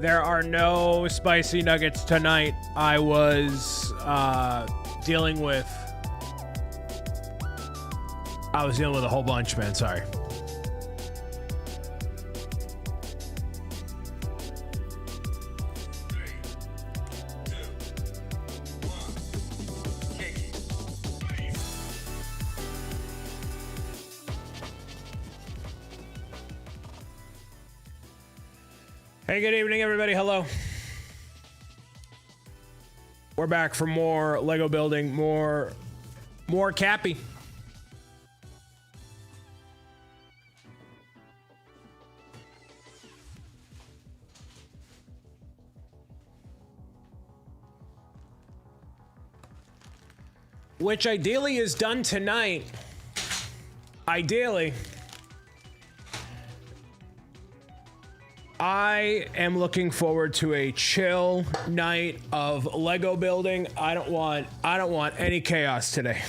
There are no spicy nuggets tonight. I was dealing with a whole bunch, man. Sorry. Hey, good evening, everybody. Hello. We're back for more Lego building, more Cappy. Which ideally is done tonight. Ideally. I am looking forward to a chill night of Lego building. I don't want any chaos today.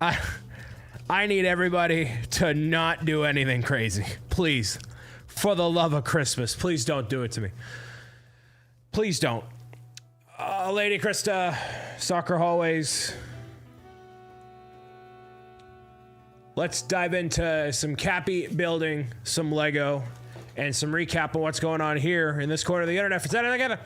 I need everybody to not do anything crazy. Please. For the love of Christmas, please don't do it to me. Please don't. Lady Krista, Soccer Hallways. Let's dive into some Cappy building, some Lego, and some recap of what's going on here in this corner of the internet for Saturday together.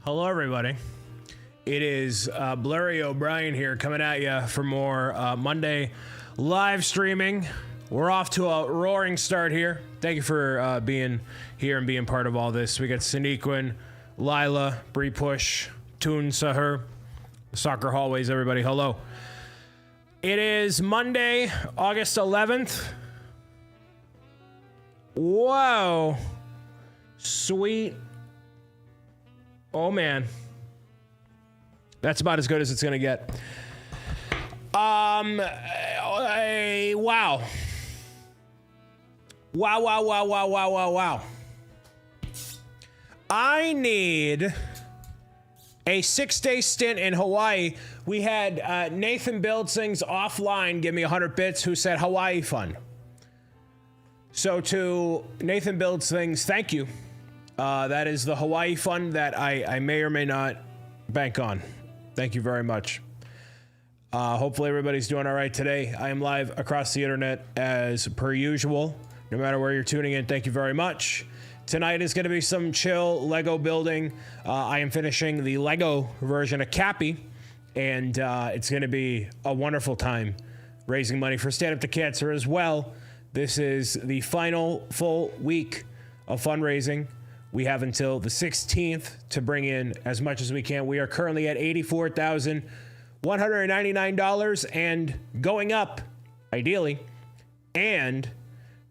Hello, everybody. It is BricksOBrian here coming at you for more Monday live streaming. We're off to a roaring start here. Thank you for being here and being part of all this. We got Sneaquin, Lila, Bree Push, Toon Sahur, Soccer Hallways, everybody. Hello. It is Monday, August 11th. Whoa. Sweet. Oh, man. That's about as good as it's going to get. Wow. Wow. I need a 6-day stint in Hawaii. We had Nathan Buildsings offline give me 100 bits who said Hawaii fun. So to Nathan Buildsings, thank you. That is the Hawaii fund that I may or may not bank on. Thank you very much. Hopefully everybody's doing all right today. I am live across the internet as per usual. No matter where you're tuning in, thank you very much. Tonight is going to be some chill Lego building. I am finishing the Lego version of Cappy, and it's going to be a wonderful time raising money for Stand Up to Cancer as well. This is the final full week of fundraising. We have until the 16th to bring in as much as we can. We are currently at $84,199 and going up, ideally, and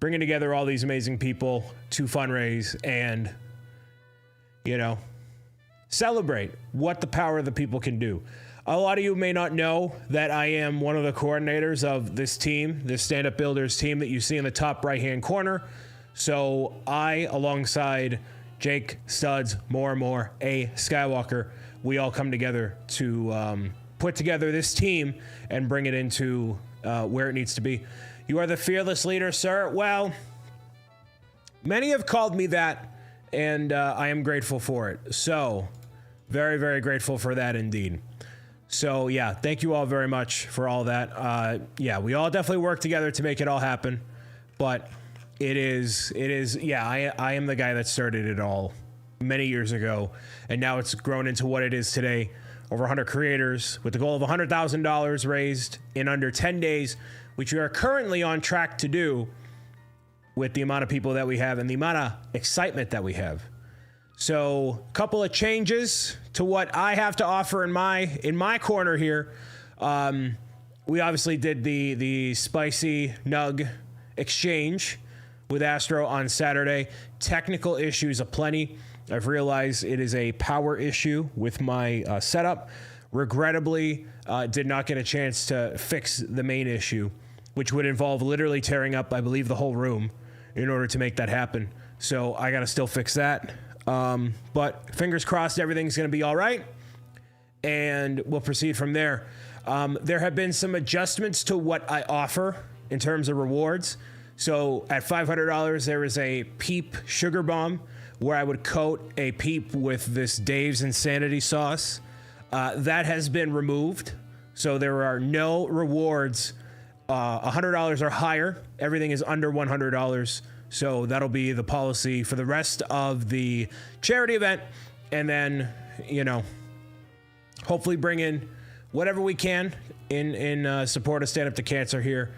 bringing together all these amazing people to fundraise and, you know, celebrate what the power of the people can do. A lot of you may not know that I am one of the coordinators of this team, this Stand Up Builders team that you see in the top right-hand corner. So I, alongside Jake, Studs, more, A. Skywalker, we all come together to put together this team and bring it into where it needs to be. You are the fearless leader, sir. Well, many have called me that, and I am grateful for it. So, very, very grateful for that indeed. So, yeah, thank you all very much for all that. Yeah, we all definitely work together to make it all happen, but it is, yeah, I am the guy that started it all many years ago, and now it's grown into what it is today. Over 100 creators with the goal of $100,000 raised in under 10 days, which we are currently on track to do with the amount of people that we have and the amount of excitement that we have. So, a couple of changes to what I have to offer in my corner here. We obviously did the spicy nug exchange with Astro on Saturday. Technical issues aplenty. I've realized it is a power issue with my setup. Regrettably, did not get a chance to fix the main issue, which would involve literally tearing up, I believe, the whole room in order to make that happen. So I got to still fix that. But fingers crossed, everything's going to be all right. And we'll proceed from there. There have been some adjustments to what I offer in terms of rewards. So at $500, there is a Peep Sugar Bomb where I would coat a Peep with this Dave's Insanity sauce. That has been removed. So there are no rewards $100 or higher. Everything is under $100. So that'll be the policy for the rest of the charity event. And then, you know, hopefully bring in whatever we can in support of Stand Up to Cancer here.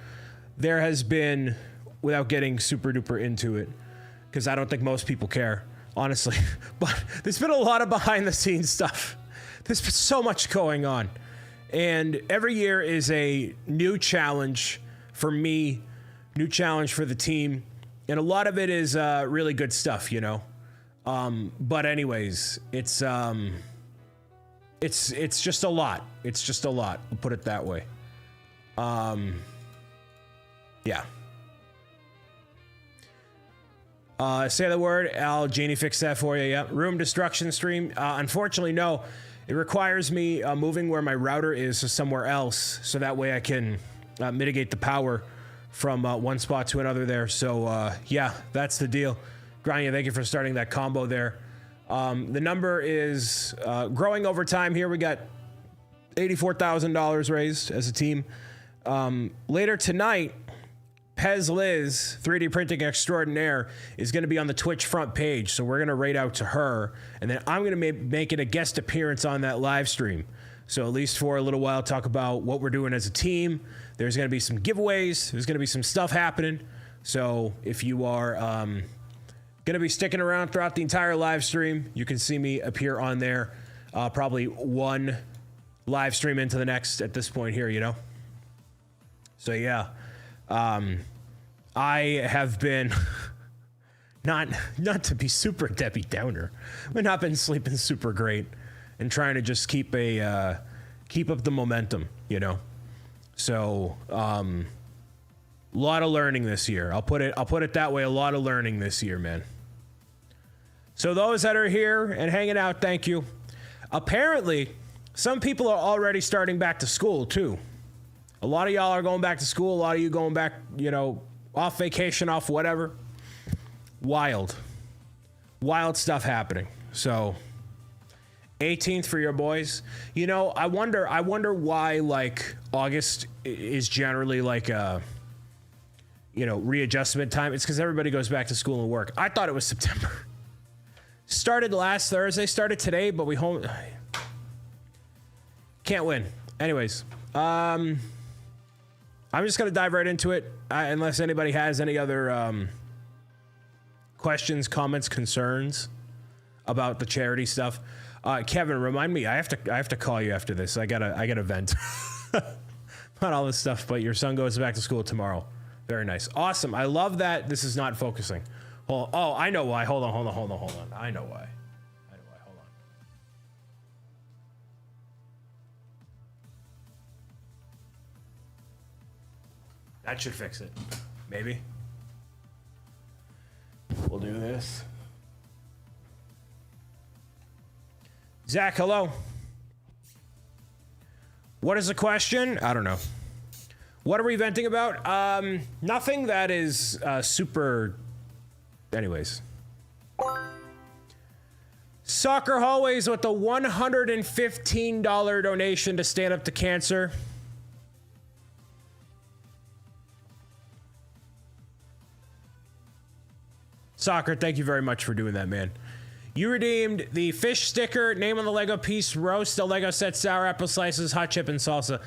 There has been, without getting super duper into it, because I don't think most people care, honestly, but there's been a lot of behind the scenes stuff. There's been so much going on. And every year is a new challenge for me, new challenge for the team. And a lot of it is really good stuff, you know. But anyways, it's just a lot. It's just a lot. We'll put it that way. Yeah. Say the word. Al, Genie, fix that for you. Yeah. Room destruction stream. Unfortunately, no. It requires me moving where my router is to somewhere else, so that way I can mitigate the power from one spot to another there. So, yeah, that's the deal. Grania, thank you for starting that combo there. The number is growing over time here. We got $84,000 raised as a team. Later tonight, Pez Liz, 3D printing extraordinaire, is going to be on the Twitch front page. So we're going to rate out to her. And then I'm going to make it a guest appearance on that live stream. So at least for a little while, talk about what we're doing as a team. There's going to be some giveaways. There's going to be some stuff happening. So if you are going to be sticking around throughout the entire live stream, you can see me appear on there. Probably one live stream into the next at this point here, you know? So yeah. I have been not to be super Debbie Downer, but not been sleeping super great and trying to just keep up the momentum, you know? So, a lot of learning this year. I'll put it that way. A lot of learning this year, man. So those that are here and hanging out, thank you. Apparently, some people are already starting back to school too. A lot of y'all are going back to school. A lot of you going back, you know, off vacation, off whatever. Wild stuff happening. So 18th for your boys. You know, I wonder why like August is generally like a, you know, readjustment time. It's because everybody goes back to school and work. I thought it was September. Started last Thursday, started today, but we can't win. Anyways, I'm just going to dive right into it, unless anybody has any other questions, comments, concerns about the charity stuff. Kevin, remind me, I have to call you after this. I gotta vent about all this stuff, but your son goes back to school tomorrow. Very nice. Awesome. I love that this is not focusing. Oh, I know why. Hold on. I know why. Hold on. That should fix it. Maybe. We'll do this. Zach, hello. What is the question? I don't know. What are we venting about? Nothing that is super... Anyways. Soccer Hallways with the $115 donation to Stand Up to Cancer. Soccer, thank you very much for doing that, man. You redeemed the fish sticker, name on the Lego piece, roast, the Lego set, sour apple slices, hot chip, and salsa.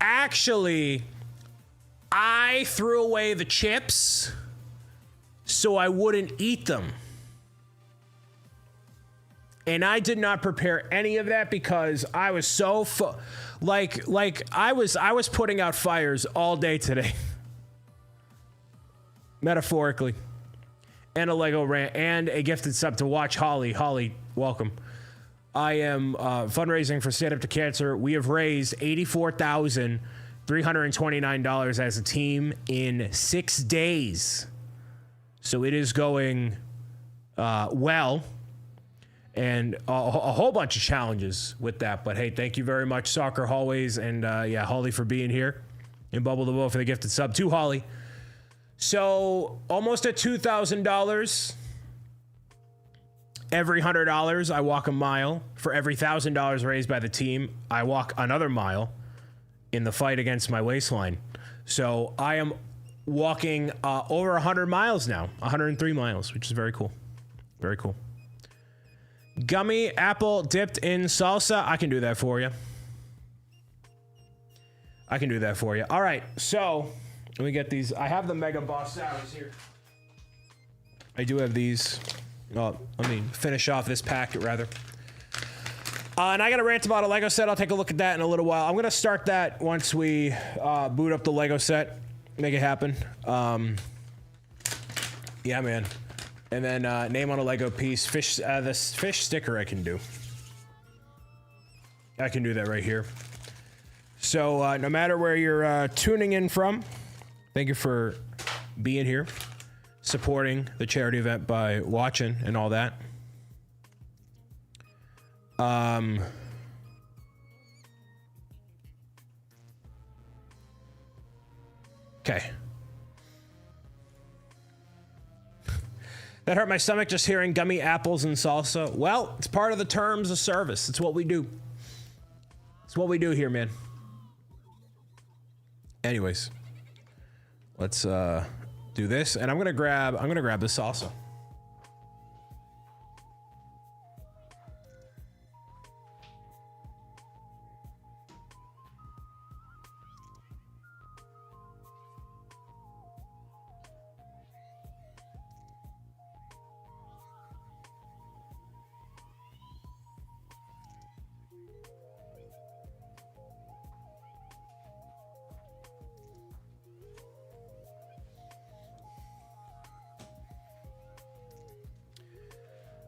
Actually, I threw away the chips so I wouldn't eat them. And I did not prepare any of that because I was so I was putting out fires all day today. Metaphorically. And a Lego rant and a gifted sub to watch Holly. Holly, welcome. I am fundraising for Stand Up to Cancer. We have raised $84,329 as a team in 6 days. So it is going well. And a whole bunch of challenges with that. But hey, thank you very much, Soccer Hallways. And yeah, Holly for being here. And Bubble the Bow for the gifted sub to Holly. So almost at $2,000. Every $100, I walk a mile. For every $1,000 raised by the team, I walk another mile in the fight against my waistline. So I am walking over 100 miles now, 103 miles, which is very cool. Very cool. Gummy apple dipped in salsa. I can do that for you. All right, so let me get these. I have the Mega Boss Sours here. I do have these. Well, let me finish off this packet, rather. And I got a rant about a Lego set. I'll take a look at that in a little while. I'm going to start that once we boot up the Lego set. Make it happen. Yeah, man. And then name on a Lego piece. Fish. This fish sticker I can do. I can do that right here. So no matter where you're tuning in from, thank you for being here, supporting the charity event by watching and all that. Okay. That hurt my stomach just hearing gummy apples and salsa. Well, it's part of the terms of service. It's what we do. It's what we do here, man. Anyways. Let's do this, and I'm gonna grab the salsa.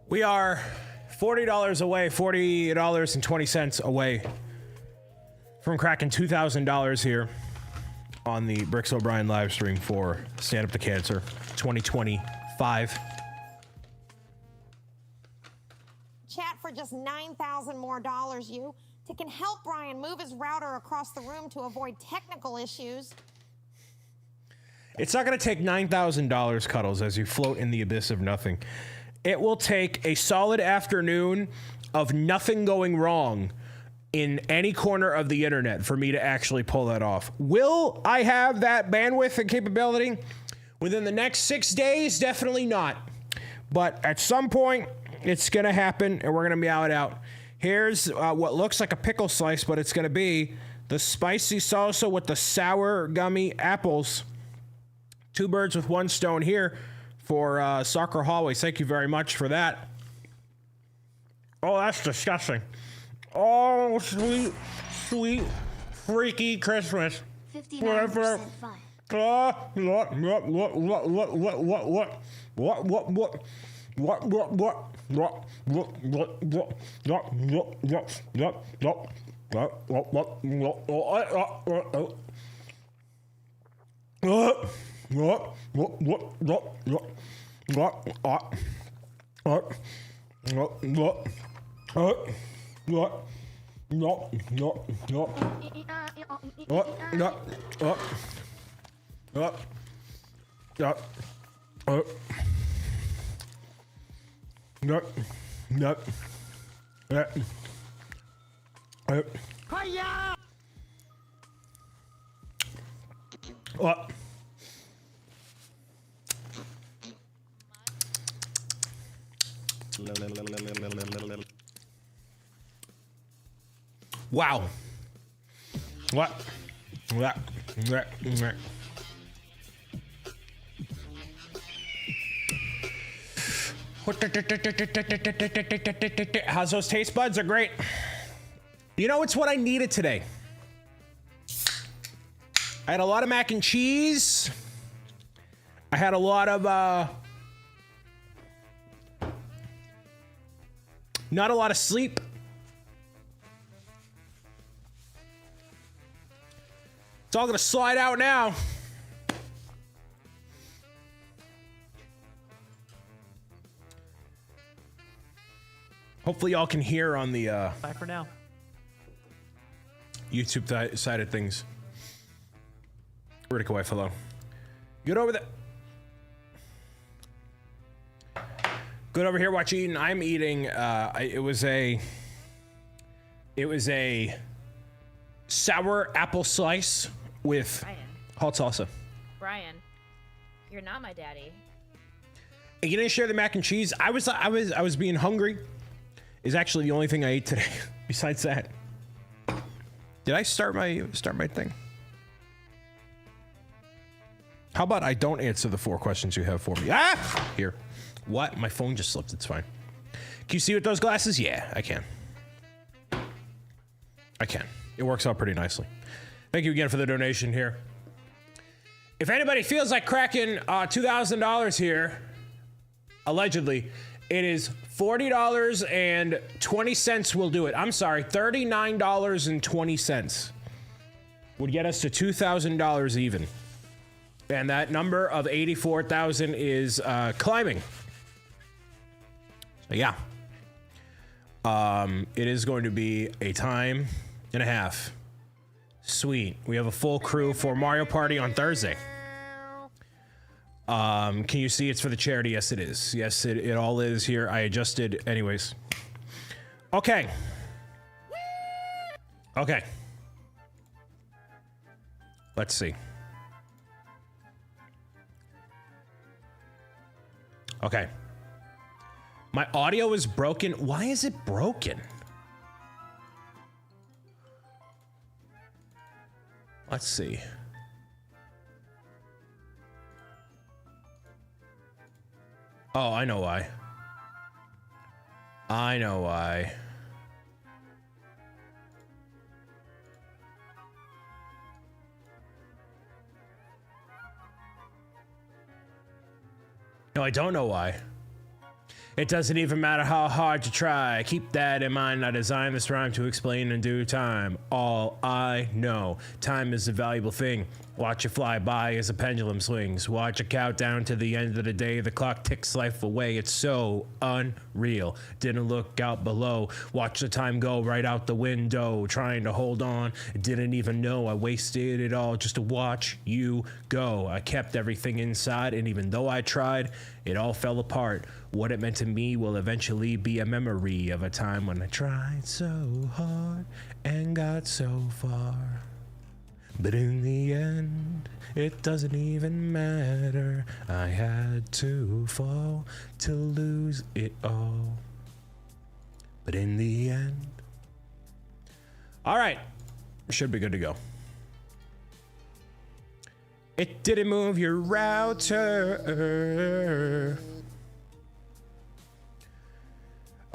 We are $40 away, $40.20 away from cracking $2,000 here on the BricksOBrian live stream for Stand Up to Cancer 2025. Chat for just $9,000 more, you can help Brian move his router across the room to avoid technical issues. It's not going to take $9,000, Cuddles, as you float in the abyss of nothing. It will take a solid afternoon of nothing going wrong in any corner of the internet for me to actually pull that off. Will I have that bandwidth and capability within the next 6 days? Definitely not. But at some point, it's going to happen, and we're going to meow it out. Here's what looks like a pickle slice, but it's going to be the spicy salsa with the sour gummy apples. 2 birds with 1 stone here. For Soccer Hallways. Thank you very much for that. Oh, that's disgusting. Oh, sweet, sweet, freaky Christmas. 59% fine. Wow. What? How's those taste buds? Are great. You know, it's what I needed today. I had a lot of mac and cheese. I had a lot of not a lot of sleep. It's all gonna slide out now. Hopefully y'all can hear on the bye for now. YouTube side of things. Vertical wife, hello. Good over there. Good over here, watch eating. I'm eating it was a sour apple slice with Brian. hot salsa. Brian, you're not my daddy. And you didn't share the mac and cheese. I was being hungry. Is actually the only thing I ate today. Besides that, did I start my thing? How about I don't answer the 4 questions you have for me? Ah, here. What? My phone just slipped. It's fine. Can you see with those glasses? Yeah, I can. I can. It works out pretty nicely. Thank you again for the donation here. If anybody feels like cracking $2,000 here, allegedly, it is $40.20 will do it. I'm sorry, $39.20 would get us to $2,000 even. And that number of 84,000 is climbing. So yeah. It is going to be a time and a half. Sweet. We have a full crew for Mario Party on Thursday. Can you see it's for the charity? Yes, it is. Yes, it all is here. I adjusted. Anyways. Okay. Okay. Let's see. Okay. My audio is broken. Why is it broken? Let's see. Oh, I know why. I know why. No, I don't know why. It doesn't even matter how hard you try. Keep that in mind. I designed this rhyme to explain in due time. All I know, time is a valuable thing. Watch it fly by as a pendulum swings. Watch it count down to the end of the day. The clock ticks life away. It's so unreal. Didn't look out below. Watch the time go right out the window. Trying to hold on. Didn't even know I wasted it all just to watch you go. I kept everything inside, and even though I tried, it all fell apart. What it meant to me will eventually be a memory of a time when I tried so hard and got so far. But in the end, it doesn't even matter. I had to fall to lose it all. But in the end... All right. Should be good to go. It didn't move your router.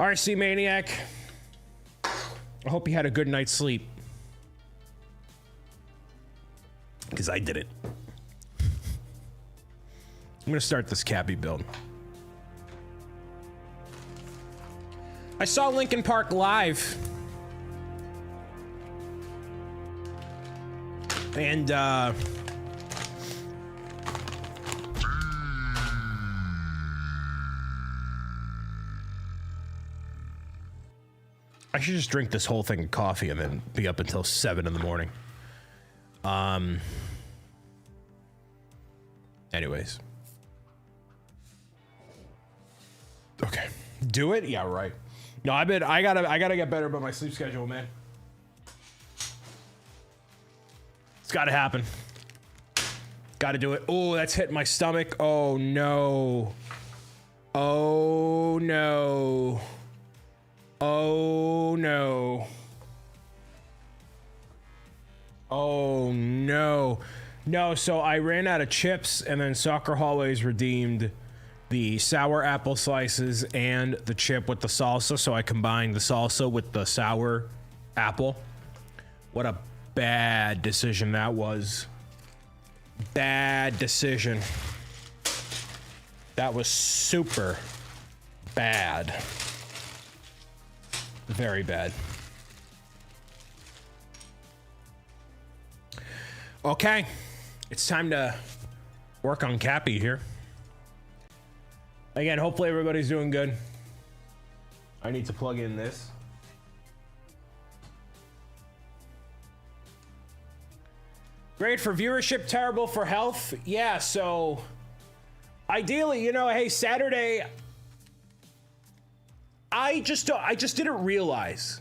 RC Maniac. I hope you had a good night's sleep. Because I didn't. I'm gonna start this Cappy build. I saw Linkin Park live. And I should just drink this whole thing of coffee and then be up until 7 in the morning. Anyways. Okay. Do it? Yeah, right. No, I gotta get better about my sleep schedule, man. It's gotta happen. Gotta do it. Oh, that's hitting my stomach. Oh no. Oh no. Oh no. Oh no. No, so I ran out of chips and then Soccer Hallways redeemed the sour apple slices and the chip with the salsa, so I combined the salsa with the sour apple. What a bad decision that was. Bad decision. That was super bad. Very bad. Okay, it's time to work on Cappy here. Again, hopefully everybody's doing good. I need to plug in this. Great for viewership, terrible for health. Yeah, so ideally, you know, hey, Saturday, I just didn't realize.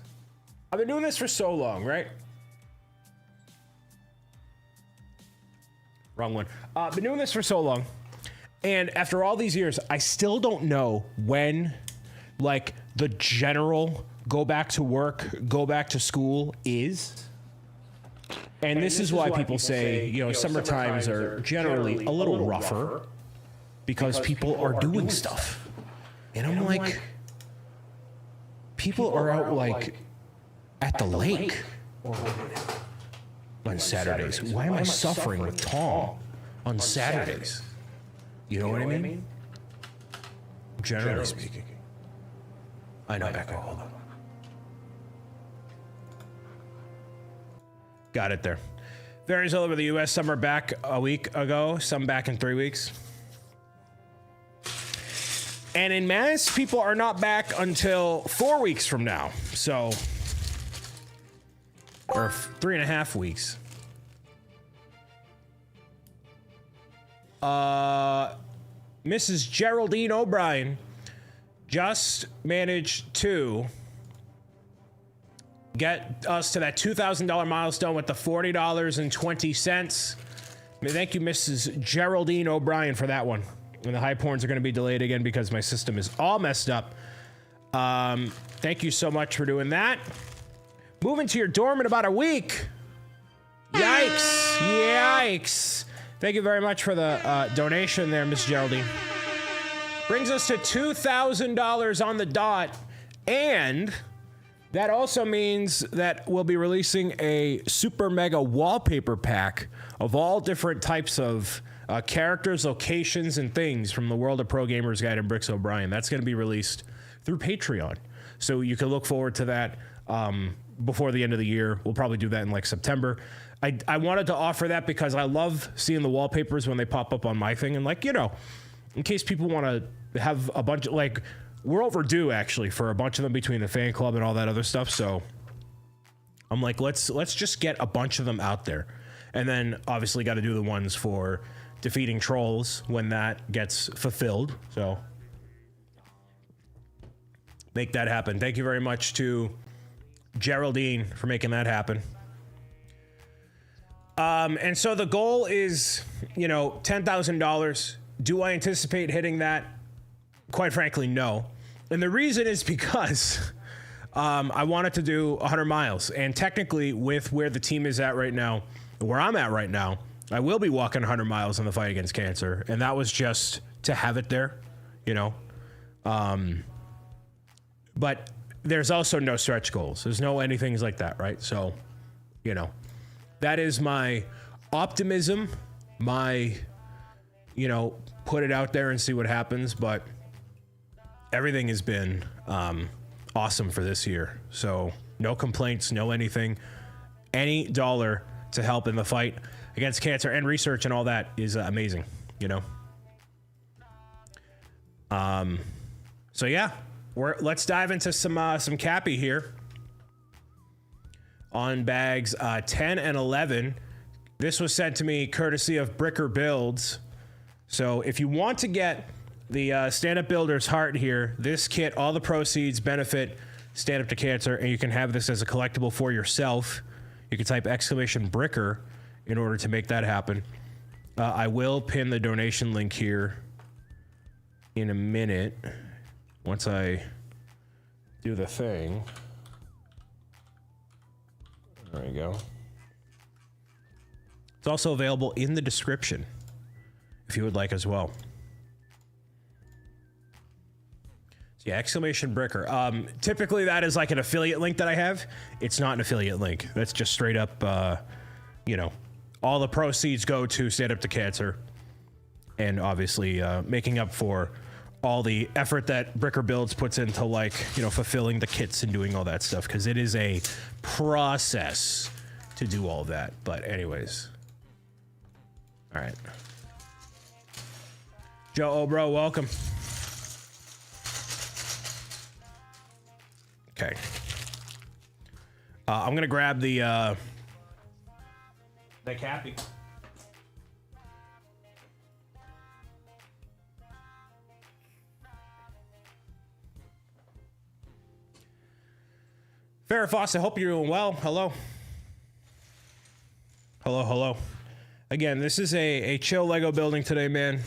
I've been doing this for so long, right? Wrong one. Been doing this for so long. And after all these years, I still don't know when, like, the general go back to work, go back to school is. And this is why people say, you know, summer times are generally a little rougher because people are doing stuff. And I'm like, people are out, like, at the lake on Saturdays. Why am I suffering with Tom on Saturdays? You know what I mean? Generally speaking. I know, Echo, hold on. Got it there. Varies all over the U.S. Some are back a week ago, some back in 3 weeks. And in Mass, people are not back until 4 weeks from now. So, or 3.5 weeks. Mrs. Geraldine O'Brien just managed to get us to that $2,000 milestone with the $40.20. Thank you, Mrs. Geraldine O'Brien, for that one. And the high porns are going to be delayed again because my system is all messed up. Thank you so much for doing that. Moving to your dorm in about a week. Yikes. Yikes. Thank you very much for the donation there, Miss Geraldine. Brings us to $2,000 on the dot. And that also means that we'll be releasing a super mega wallpaper pack of all different types of characters, locations, and things from the World of Pro Gamers Guide and BricksOBrian. That's going to be released through Patreon. So you can look forward to that before the end of the year. We'll probably do that in like September. I wanted to offer that because I love seeing the wallpapers when they pop up on my thing. And like, you know, in case people want to have a bunch of, like, we're overdue actually for a bunch of them between the fan club and all that other stuff. So I'm like, let's just get a bunch of them out there. And then obviously got to do the ones for defeating trolls when that gets fulfilled. So make that happen. Thank you very much to Geraldine for making that happen. And so the goal is, you know, $10,000. Do I anticipate hitting that? Quite frankly, no. And the reason is because I wanted to do 100 miles. And technically, with where the team is at right now, where I'm at right now, I will be walking 100 miles in the fight against cancer. And that was just to have it there, you know. But there's also no stretch goals. There's no anything like that, right? So, you know, that is my optimism, my, you know, put it out there and see what happens. But everything has been awesome for this year. So no complaints, no anything. Any dollar to help in the fight against cancer and research and all that is amazing, you know. So yeah, let's dive into some Cappy here. On bags 10 and 11. This was sent to me courtesy of Bricker Builds. So if you want to get the Stand-Up Builder's Heart here, this kit, all the proceeds benefit Stand Up to Cancer, and you can have this as a collectible for yourself. You can type !Bricker in order to make that happen. I will pin the donation link here in a minute once I do the thing. There we go. It's also available in the description if you would like as well. So yeah, !Bricker. Typically that is like an affiliate link that I have. It's not an affiliate link. That's just straight up, you know, all the proceeds go to Stand Up to Cancer, and obviously making up for all the effort that Bricker Builds puts into, like, you know, fulfilling the kits and doing all that stuff, because it is a process to do all that. But anyways, all right, Joe Obro, welcome. Okay, I'm gonna grab the Cappy. Farrah Foss, I hope you're doing well. Hello. Hello, hello. Again, this is a chill Lego building today, man.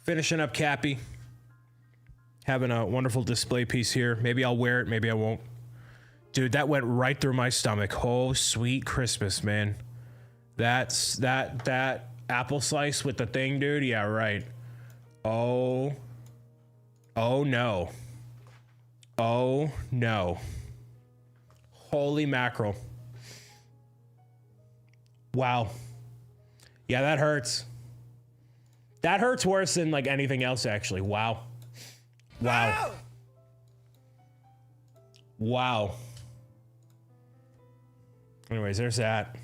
Finishing up Cappy. Having a wonderful display piece here. Maybe I'll wear it, maybe I won't. Dude, that went right through my stomach. Oh, sweet Christmas, man. That's that apple slice with the thing, dude. Yeah, right. Oh no. Oh no. Holy mackerel. Wow. Yeah, that hurts. That hurts worse than like anything else, actually. Wow. Wow. Wow. Anyways, there's that.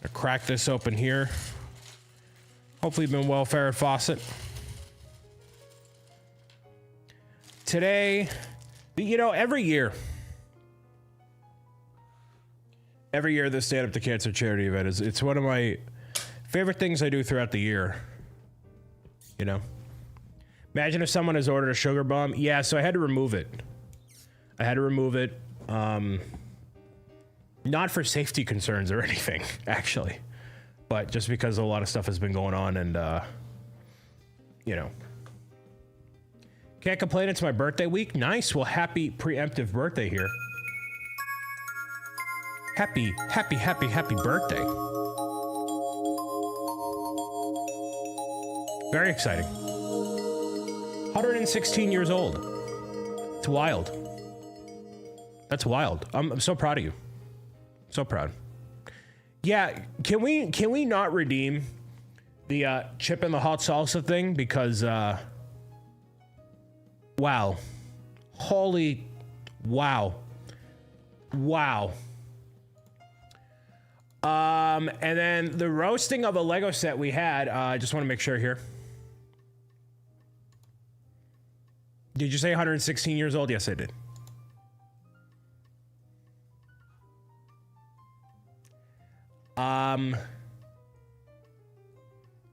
I'll crack this open here. Hopefully you've been well, Farrah Fawcett. Today, you know, every year the Stand Up to Cancer charity event it's one of my favorite things I do throughout the year. You know, imagine if someone has ordered a sugar bomb. Yeah, so I had to remove it. You Not for safety concerns or anything, actually, but just because a lot of stuff has been going on and, you know. Can't complain, it's my birthday week. Nice, well, happy preemptive birthday here. Happy birthday. Very exciting. 116 years old. It's wild. That's wild. I'm so proud of you. So proud. Yeah, can we not redeem the chip and the hot salsa thing because wow. Holy wow. Wow. And then the roasting of a Lego set we had, I just want to make sure here. Did you say 116 years old? Yes, I did.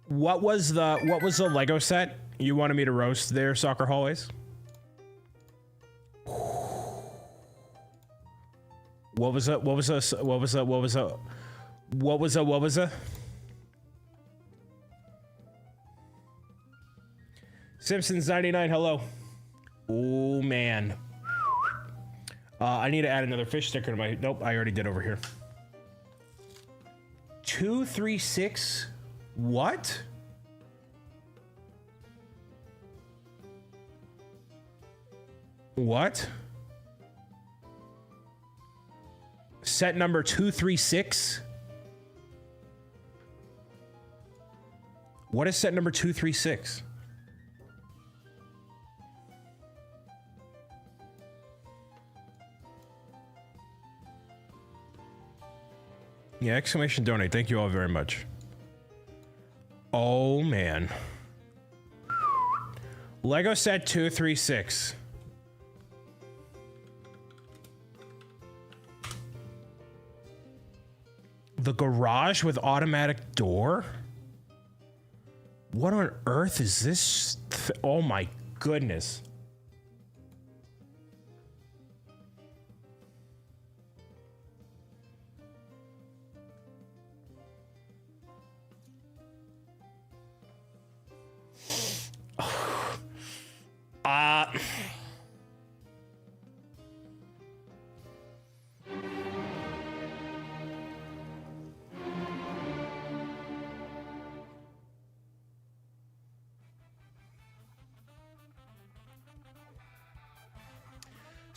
What was the Lego set you wanted me to roast there, Soccer Hallways? What was it? Simpsons 99, hello. Oh man. I need to add another fish sticker to my, nope, I already did over here. 236, what? What? Set number 236? What is set number 236? Yeah, exclamation donate. Thank you all very much. Oh, man. Lego set 236. The garage with automatic door? What on earth is this? Oh my goodness.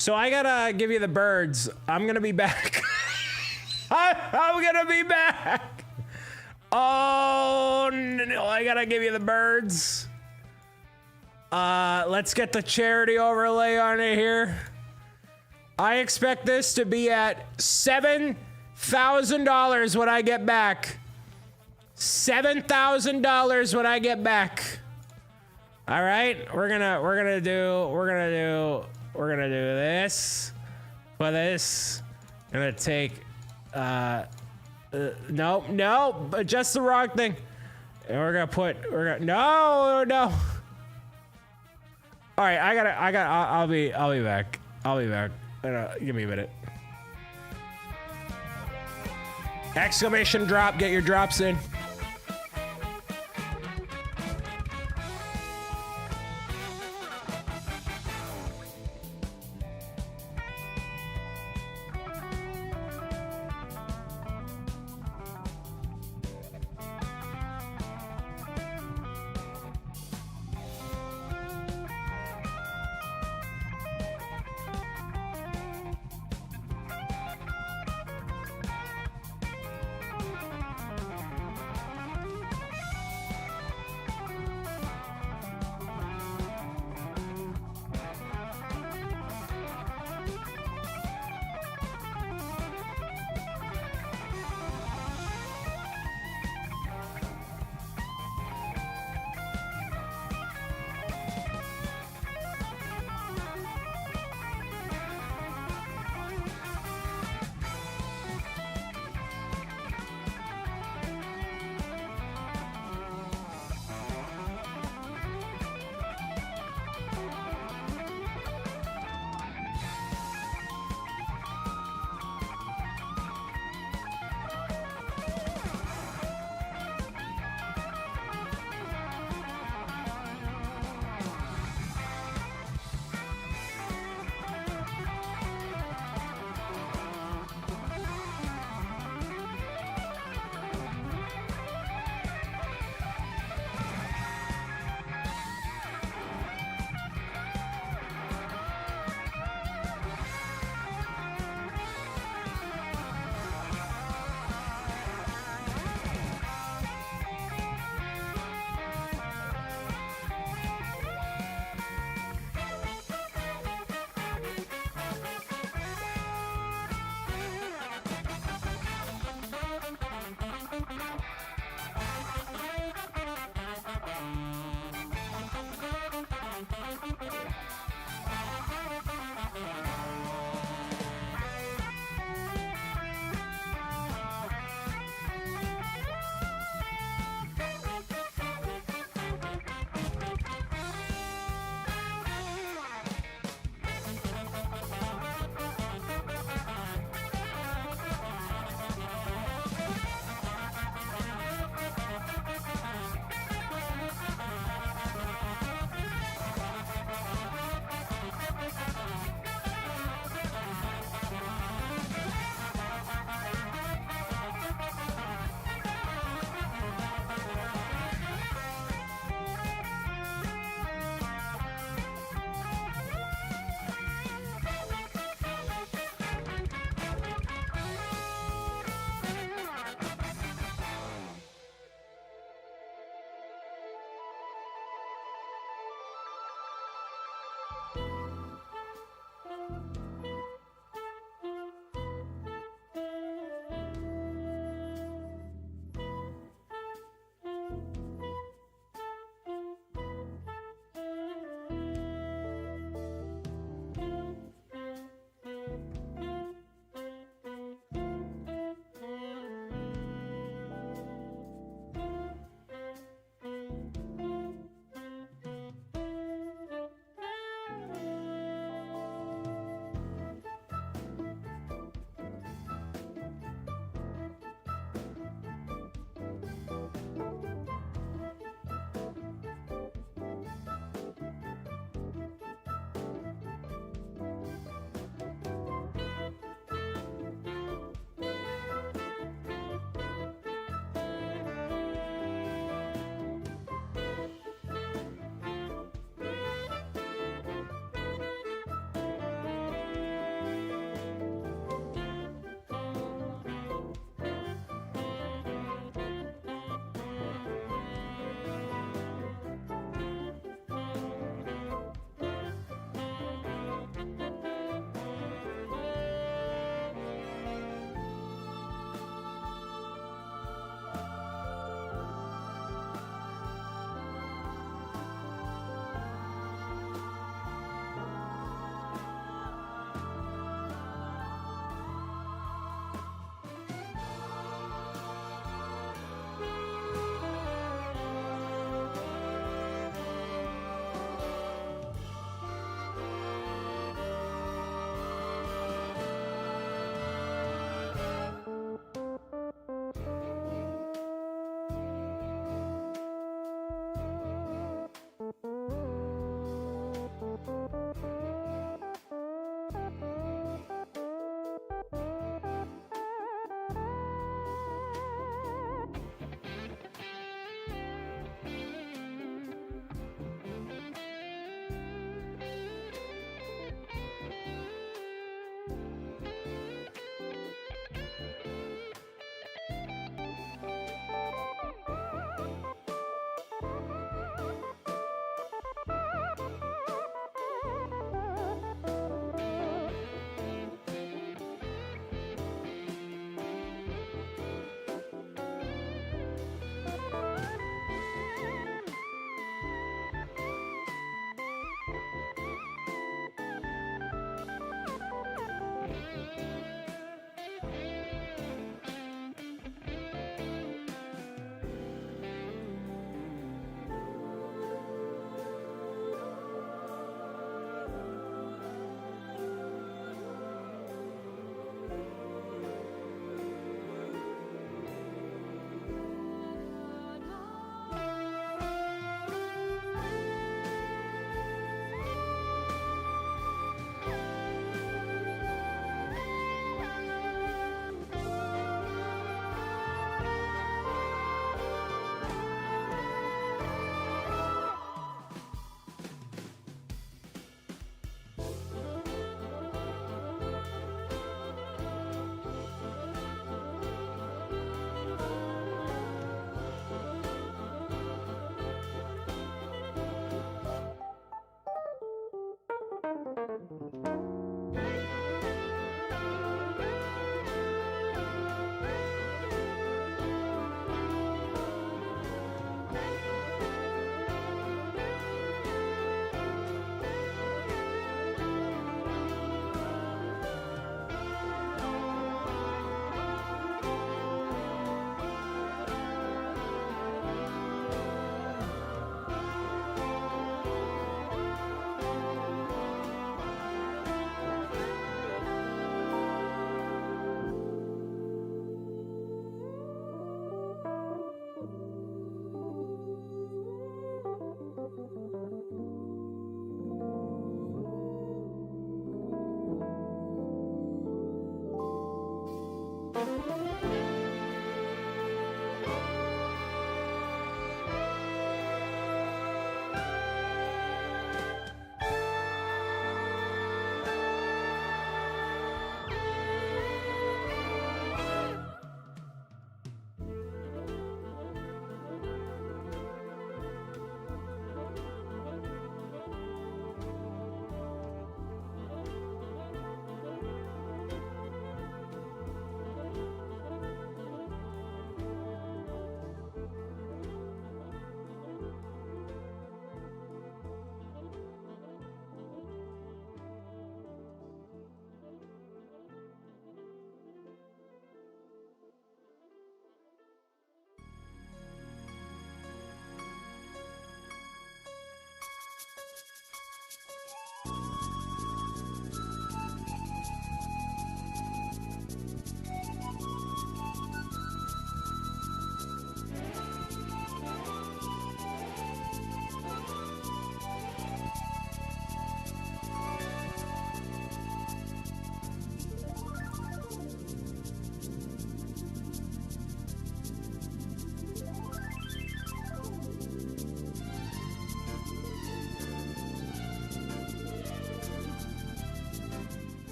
So I gotta give you the birds. I'm gonna be back. I'm gonna be back. Oh no, I gotta give you the birds. Let's get the charity overlay on it here. I expect this to be at $7,000 when I get back. $7,000 when I get back. All right, we're gonna do this. For this, I'm gonna take. No, but just the wrong thing. And no. All right, I'll be back. Give me a minute. Exclamation drop, get your drops in.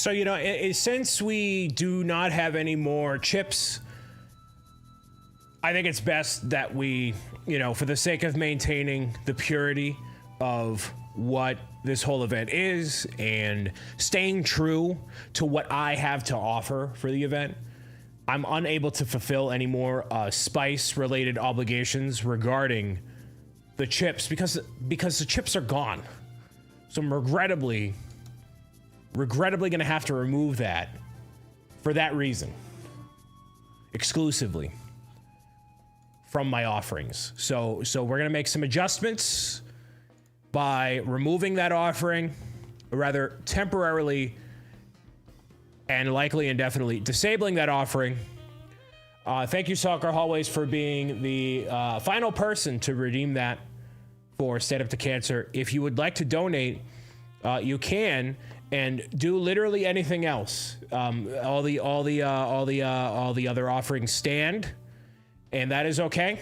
So, you know, since we do not have any more chips, I think it's best that we, you know, for the sake of maintaining the purity of what this whole event is and staying true to what I have to offer for the event, I'm unable to fulfill any more spice-related obligations regarding the chips because the chips are gone. So I'm regrettably going to have to remove that for that reason, exclusively from my offerings. So we're going to make some adjustments by removing that offering, or rather temporarily and likely indefinitely disabling that offering. Thank you, Soccer Hallways, for being the final person to redeem that for Stand Up to Cancer. If you would like to donate, you can, and do literally anything else. All the other offerings stand, and that is okay.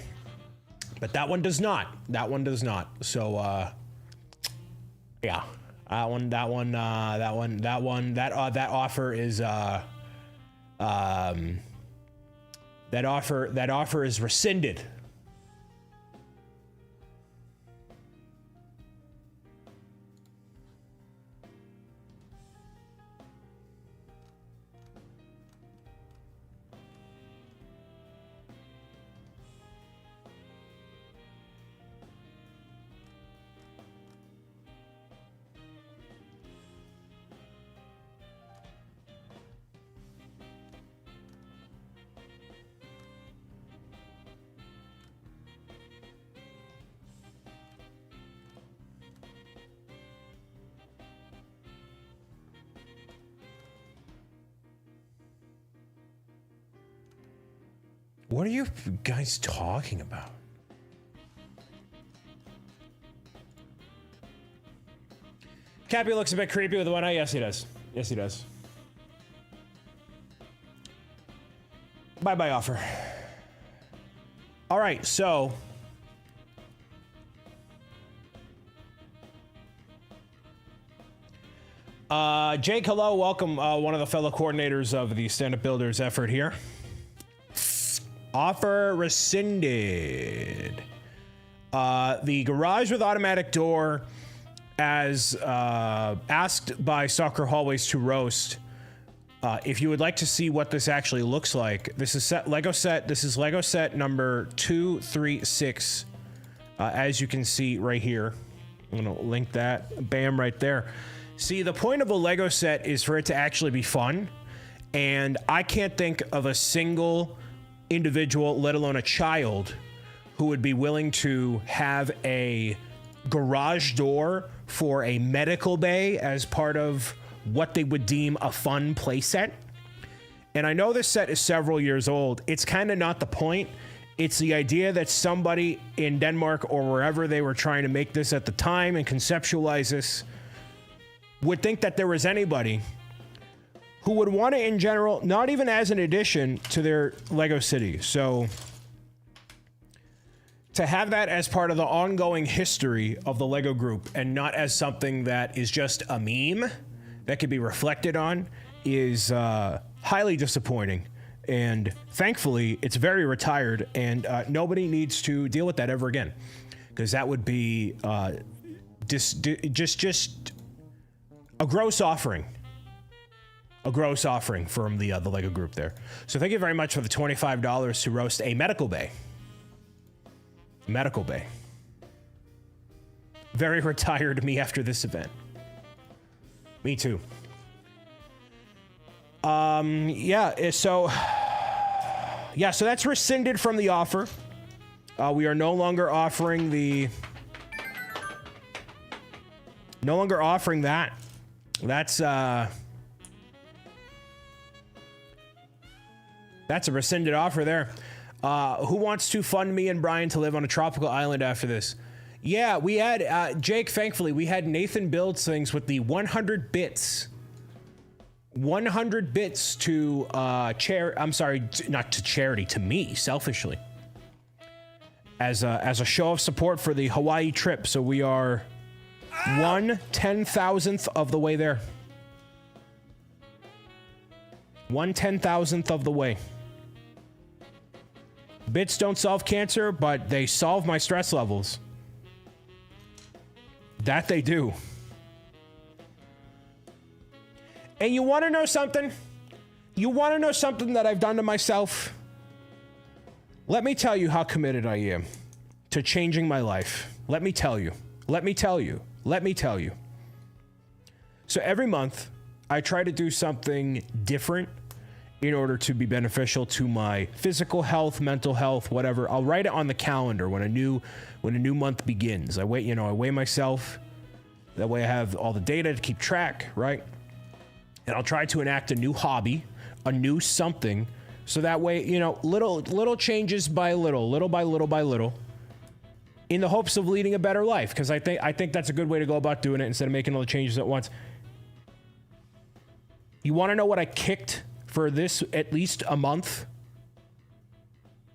But that one does not. That one does not. So yeah, that offer is that offer is rescinded. What are you guys talking about? Cappy looks a bit creepy with the one eye. Yes, he does. Yes, he does. Bye-bye offer. All right, so Jake, hello, welcome, one of the fellow coordinators of the Stand Up Builders effort here. Offer rescinded. The garage with automatic door, as asked by Soccer Hallways to roast. If you would like to see what this actually looks like, this is Lego set. This is Lego set number 236. As you can see right here, I'm gonna link that. Bam, right there. See, the point of a Lego set is for it to actually be fun, and I can't think of a single individual, let alone a child, who would be willing to have a garage door for a medical bay as part of what they would deem a fun play set. And I know this set is several years old. It's kind of not the point. It's the idea that somebody in Denmark or wherever they were trying to make this at the time and conceptualize this would think that there was anybody who would want it in general, not even as an addition to their Lego city. So to have that as part of the ongoing history of the Lego group and not as something that is just a meme that could be reflected on is highly disappointing. And thankfully, it's very retired, and nobody needs to deal with that ever again, because that would be just a gross offering. A gross offering from the Lego group there. So thank you very much for the $25 to roast a medical bay. Medical bay. Very retired me after this event. Me too. So that's rescinded from the offer. We are no longer offering that. That's a rescinded offer there. Who wants to fund me and Brian to live on a tropical island after this? Yeah, we had, Jake, thankfully, we had Nathan build things with the 100 bits. 100 bits to, not to charity, to me, selfishly. As a show of support for the Hawaii trip. So we are 1/10,000th of the way there. 1/10,000th of the way. Bits don't solve cancer, but they solve my stress levels. That they do. And you want to know something? You want to know something that I've done to myself? Let me tell you how committed I am to changing my life. Let me tell you. Let me tell you. Let me tell you. So every month, I try to do something different in order to be beneficial to my physical health, mental health, whatever. I'll write it on the calendar when a new month begins. I weigh myself. That way I have all the data to keep track, right? And I'll try to enact a new hobby, a new something, so that way, little changes by little by little, in the hopes of leading a better life. Because I think that's a good way to go about doing it instead of making all the changes at once. You want to know what I kicked for this at least a month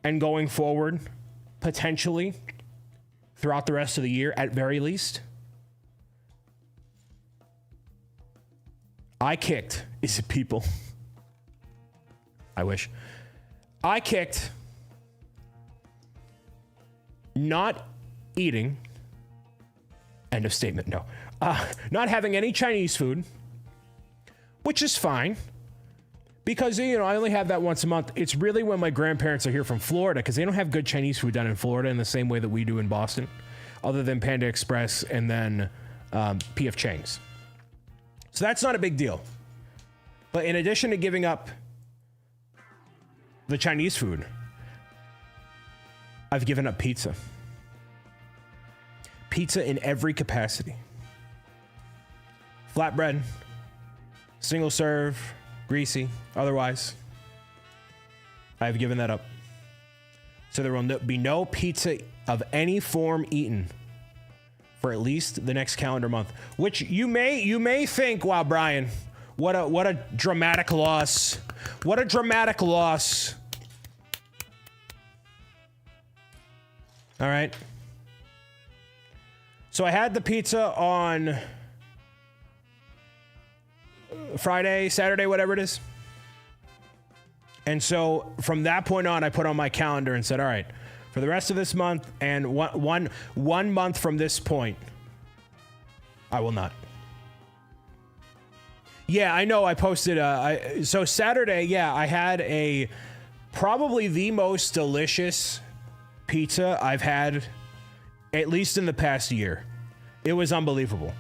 and going forward, potentially throughout the rest of the year at very least? Is it people? I wish. I kicked not eating, end of statement, no. Not having any Chinese food, which is fine. Because, I only have that once a month. It's really when my grandparents are here from Florida, because they don't have good Chinese food down in Florida in the same way that we do in Boston, other than Panda Express and then P.F. Chang's. So that's not a big deal. But in addition to giving up the Chinese food, I've given up pizza. Pizza in every capacity. Flatbread, single serve, greasy, otherwise. I've given that up. So there will be no pizza of any form eaten for at least the next calendar month, which you may think, wow, Brian, what a dramatic loss. What a dramatic loss. All right. So I had the pizza on Friday, Saturday, whatever it is. And so from that point on, I put on my calendar and said, all right, for the rest of this month and one month from this point, I will not. Yeah, I know I posted, so Saturday, I had probably the most delicious pizza I've had, at least in the past year. It was unbelievable.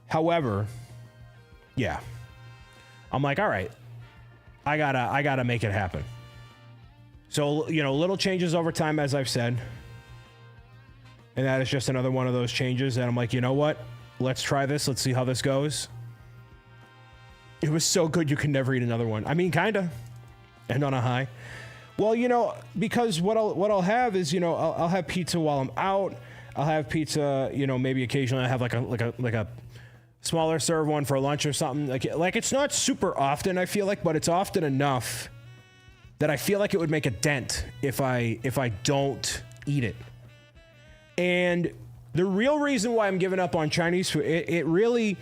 However, I'm like, all right, I gotta make it happen. So, little changes over time, as I've said. And that is just another one of those changes that I'm like, you know what? Let's try this. Let's see how this goes. It was so good you can never eat another one. I mean, kinda. And on a high. Well, because what I'll have is, I'll have pizza while I'm out. I'll have pizza, maybe occasionally I have like a smaller serve one for lunch or something. Like it's not super often, I feel like, but it's often enough that I feel like it would make a dent if I don't eat it. And the real reason why I'm giving up on Chinese food, it really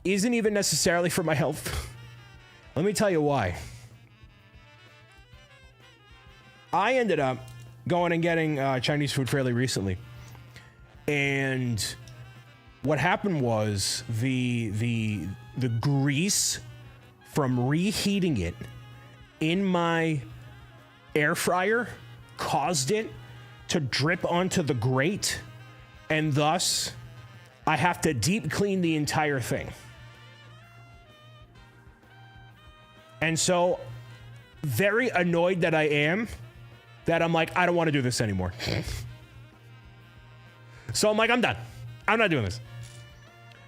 isn't even necessarily for my health. Let me tell you why. I ended up going and getting Chinese food fairly recently. And what happened was the grease from reheating it in my air fryer caused it to drip onto the grate, and thus I have to deep clean the entire thing. And so, very annoyed that I am, that I'm like, I don't want to do this anymore. So I'm like, I'm done. I'm not doing this.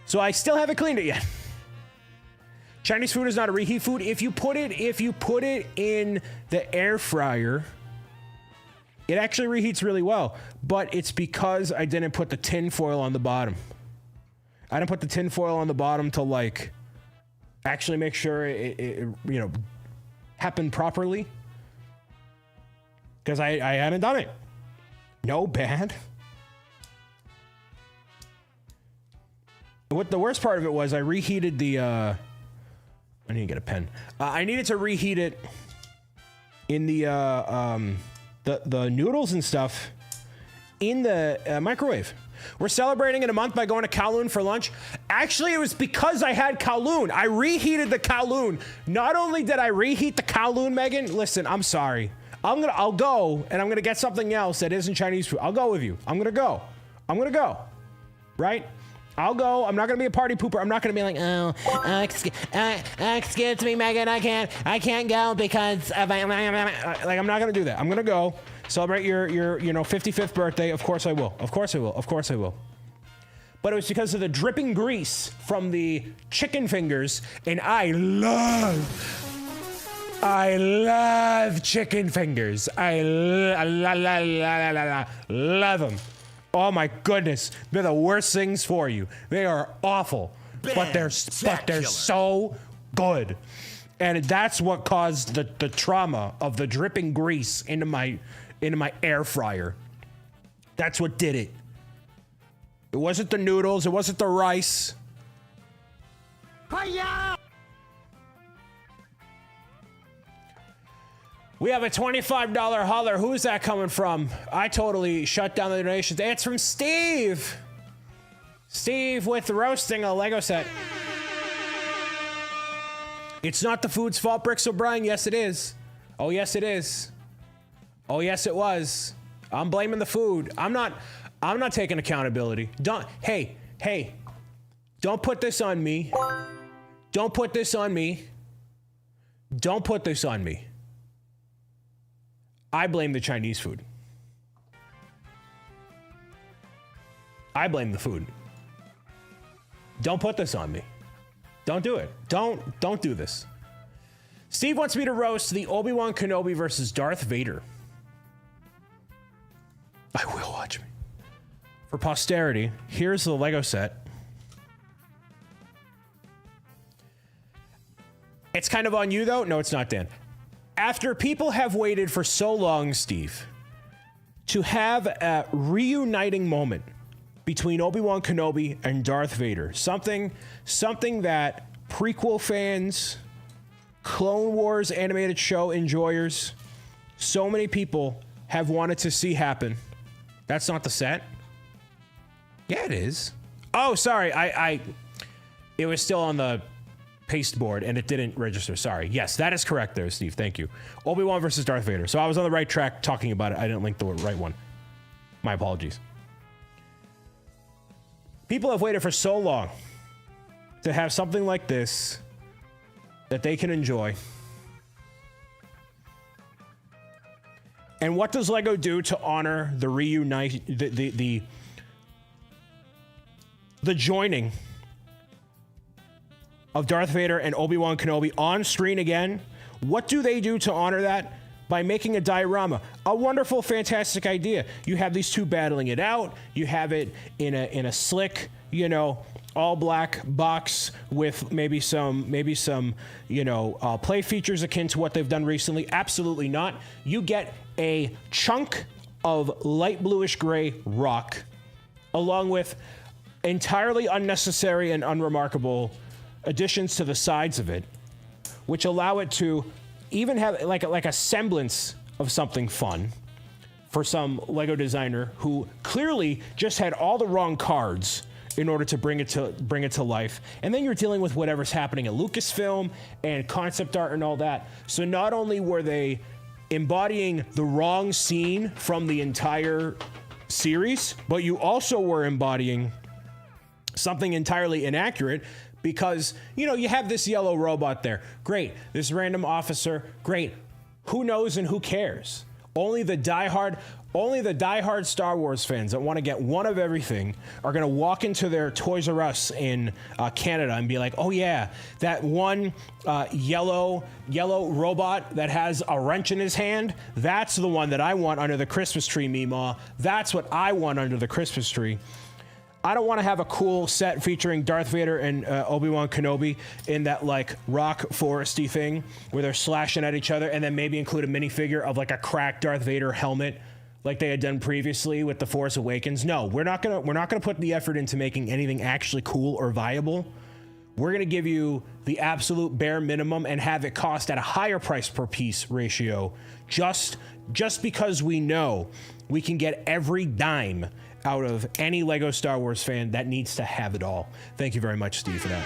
So I still haven't cleaned it yet. Chinese food is not a reheat food. If you put it in the air fryer, it actually reheats really well. But it's because I didn't put the tin foil on the bottom. I didn't put the tin foil on the bottom to like actually make sure it happened properly. Because I hadn't done it. No bad. What the worst part of it was, I reheated the I need to get a pen. I needed to reheat it in the noodles and stuff in the microwave. We're celebrating in a month by going to Kowloon for lunch. Actually, it was because I had Kowloon. I reheated the Kowloon. Not only did I reheat the Kowloon, Megan, listen, I'm sorry. I'll go and I'm gonna get something else that isn't Chinese food. I'll go with you. I'm gonna go. Right? I'll go. I'm not gonna be a party pooper. I'm not gonna be like, excuse me, Megan, I can't go because of I'm not gonna do that. I'm gonna go celebrate your 55th birthday. Of course I will. But it was because of the dripping grease from the chicken fingers, and I love chicken fingers. I love them. Oh my goodness, they're the worst things for you. They are awful, but they're so good. And that's what caused the trauma of the dripping grease into my air fryer. That's what did it. It wasn't the noodles, it wasn't the rice. Hi-ya! We have a $25 holler. Who is that coming from? I totally shut down the donations. It's from Steve. Steve with roasting a Lego set. It's not the food's fault, BricksOBrian. Yes, it is. Oh, yes, it is. Oh, yes, it was. I'm blaming the food. I'm not taking accountability. Hey, don't put this on me. Don't put this on me. Don't put this on me. I blame the Chinese food. I blame the food. Don't put this on me. Don't do it. Don't do this. Steve wants me to roast the Obi-Wan Kenobi versus Darth Vader. I will, watch me. For posterity, here's the Lego set. It's kind of on you, though. No, it's not, Dan. After people have waited for so long, Steve, to have a reuniting moment between Obi-Wan Kenobi and Darth Vader, something that prequel fans, Clone Wars animated show enjoyers, so many people have wanted to see happen. That's not the set? Yeah, it is. Oh, sorry. It was still on the pasteboard and it didn't register. Sorry. Yes, that is correct there, Steve. Thank you. Obi-Wan versus Darth Vader. So I was on the right track talking about it. I didn't link the right one. My apologies. People have waited for so long to have something like this that they can enjoy. And what does Lego do to honor the the joining of Darth Vader and Obi-Wan Kenobi on screen again? What do they do to honor that? By making a diorama. A wonderful, fantastic idea. You have these two battling it out. You have it in a slick, all black box with maybe some play features akin to what they've done recently. Absolutely not. You get a chunk of light bluish gray rock along with entirely unnecessary and unremarkable additions to the sides of it, which allow it to even have like a semblance of something fun for some Lego designer who clearly just had all the wrong cards in order to bring it to life. And then you're dealing with whatever's happening at Lucasfilm and concept art and all that. So not only were they embodying the wrong scene from the entire series, but you also were embodying something entirely inaccurate because, you have this yellow robot there. Great. This random officer. Great. Who knows and who cares? Only the diehard Star Wars fans that want to get one of everything are going to walk into their Toys R Us in Canada and be like, oh yeah, that one yellow robot that has a wrench in his hand, that's the one that I want under the Christmas tree, Meemaw. That's what I want under the Christmas tree. I don't want to have a cool set featuring Darth Vader and Obi-Wan Kenobi in that rock foresty thing where they're slashing at each other, and then maybe include a minifigure of a cracked Darth Vader helmet like they had done previously with The Force Awakens. No, we're not gonna put the effort into making anything actually cool or viable. We're going to give you the absolute bare minimum and have it cost at a higher price per piece ratio just because we know we can get every dime out of any Lego Star Wars fan that needs to have it all. Thank you very much, Steve, for that.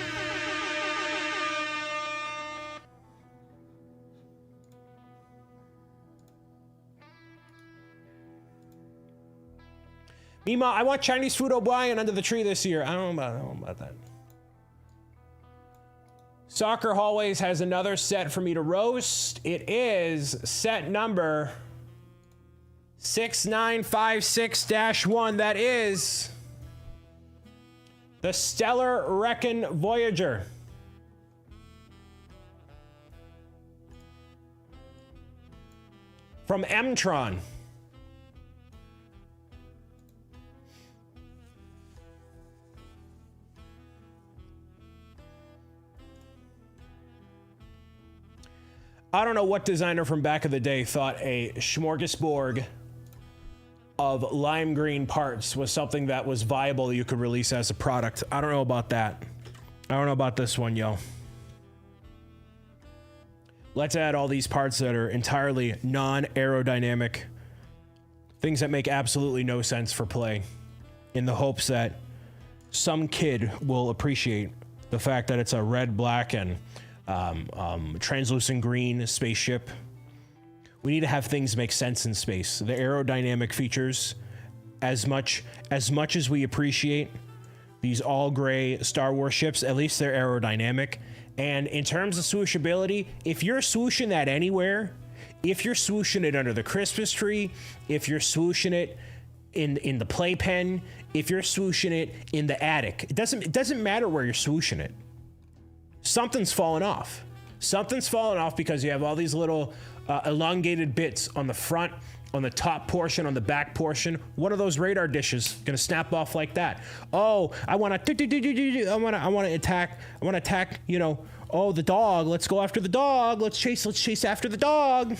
Mima, I want Chinese food O'Brien under the tree this year. I don't know about that. Soccer Hallways has another set for me to roast. It is set number 6956-1. That is the Stellar Reckon Voyager. From Mtron. I don't know what designer from back of the day thought a smorgasbord of lime green parts was something that was viable that you could release as a product. I don't know about that. I don't know about this one, yo. Let's add all these parts that are entirely non-aerodynamic. Things that make absolutely no sense for play, in the hopes that some kid will appreciate the fact that it's a red, black, and translucent green spaceship. We need to have things make sense in space. The aerodynamic features, as much as we appreciate these all gray Star Wars ships, at least they're aerodynamic. And in terms of swooshability, if you're swooshing that anywhere, if you're swooshing it under the Christmas tree, if you're swooshing it in the playpen, if you're swooshing it in the attic, it doesn't matter where you're swooshing it. Something's falling off. Something's falling off because you have all these little elongated bits on the front, on the top portion, on the back portion. One of those radar dishes gonna snap off like that. Oh, I wanna attack, you know, oh, the dog, let's go after the dog, let's chase after the dog.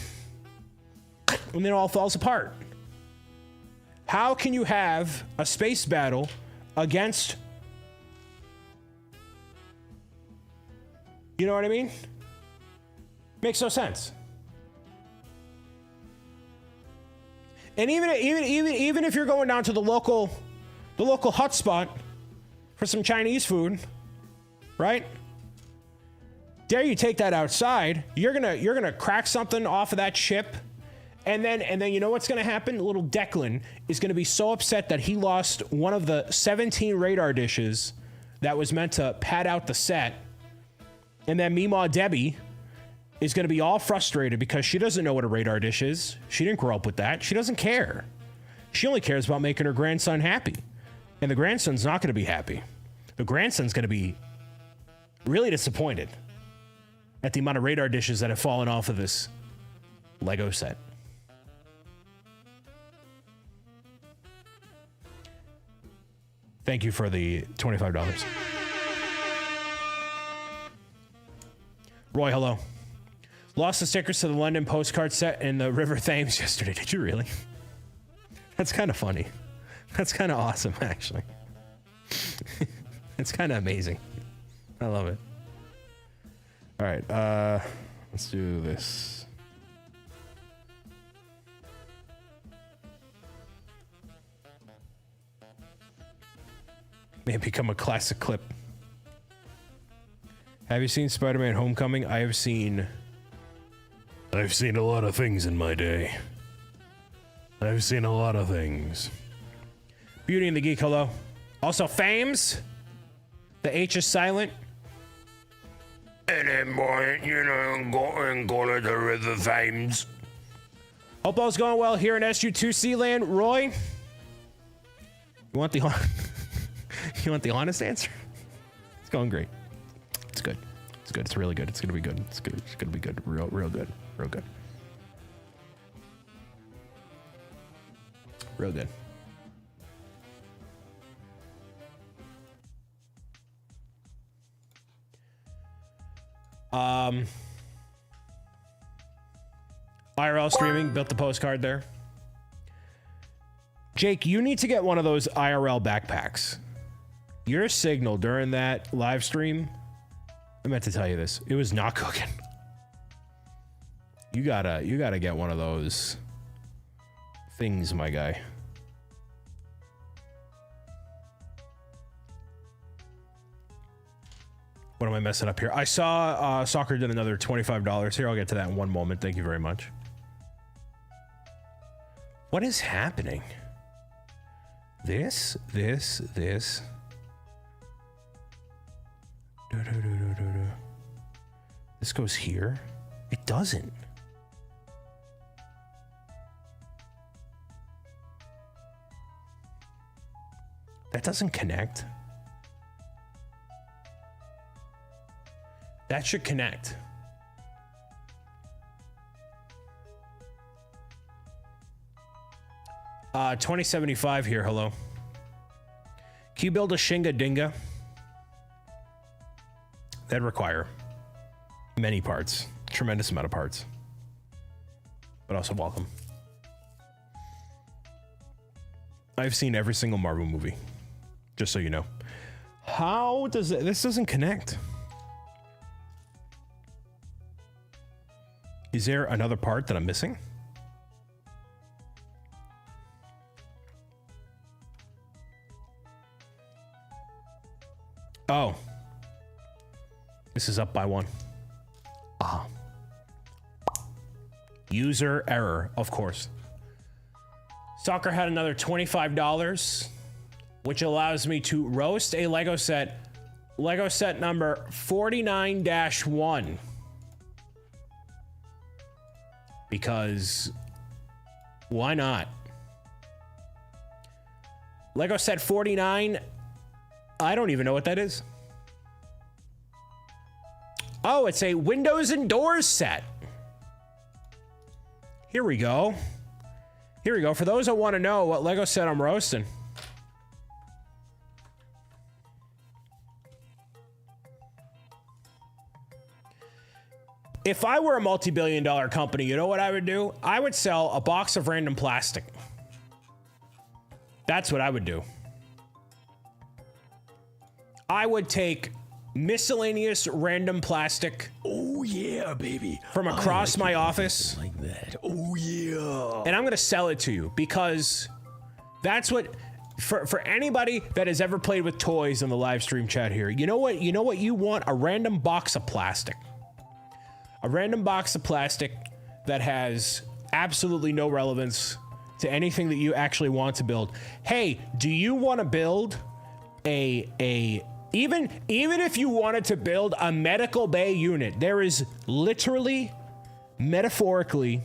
And then it all falls apart. How can you have a space battle against, you know what I mean? Makes no sense. And even if you're going down to the local hotspot for some Chinese food, right? Dare you take that outside? You're gonna crack something off of that chip, and then you know what's gonna happen? Little Declan is gonna be so upset that he lost one of the 17 radar dishes that was meant to pad out the set, and then Meemaw Debbie is going to be all frustrated because she doesn't know what a radar dish is. She didn't grow up with that. She doesn't care. She only cares about making her grandson happy. And the grandson's not going to be happy. The grandson's going to be really disappointed at the amount of radar dishes that have fallen off of this Lego set. Thank you for the $25. Roy, hello. Lost the stickers to the London postcard set in the River Thames yesterday. Did you really? That's kind of funny. That's kind of awesome, actually. It's kind of amazing. I love it. All right, let's do this. May become a classic clip. Have you seen Spider-Man Homecoming? I've seen a lot of things in my day. I've seen a lot of things. Beauty and the Geek, hello. Also, Fames. The H is silent. And then, boy, you know, going to the River Thames. Hope all's going well here in SU2C land. Roy, you want the honest answer? It's going great. It's good. It's good. It's really good. It's gonna be good. It's good. It's gonna be good. Real good. Real good. Real good. IRL streaming built the postcard there. Jake, you need to get one of those IRL backpacks. Your signal during that live stream I meant to tell you this. It was not cooking. You gotta get one of those things, my guy. What am I messing up here? I saw soccer did another $25 here. I'll get to that in one moment. Thank you very much. What is happening? This. This goes here. It doesn't. That doesn't connect. That should connect. $20.75 here. Hello. Can you build a Shinga Dinga? That'd require many parts, tremendous amount of parts, but also welcome. I've seen every single Marvel movie, just so you know. How does it, this doesn't connect? Is there another part that I'm missing? Oh. This is up by one. Ah. User error, of course. Soccer had another $25, which allows me to roast a Lego set number 49-1. Because why not? Lego set 49, I don't even know what that is. Oh, it's a windows and doors set. Here we go. Here we go. For those that want to know what Lego set I'm roasting. If I were a multi-billion-dollar company, you know what I would do? I would sell a box of random plastic. That's what I would do. I would take miscellaneous random plastic. Oh yeah, baby. From across my office. Like that. Oh yeah. And I'm going to sell it to you because that's what, for anybody that has ever played with toys in the live stream chat here, you know what you want? A random box of plastic. A random box of plastic that has absolutely no relevance to anything that you actually want to build. Hey, do you want to build even if you wanted to build a medical bay unit, there is literally, metaphorically,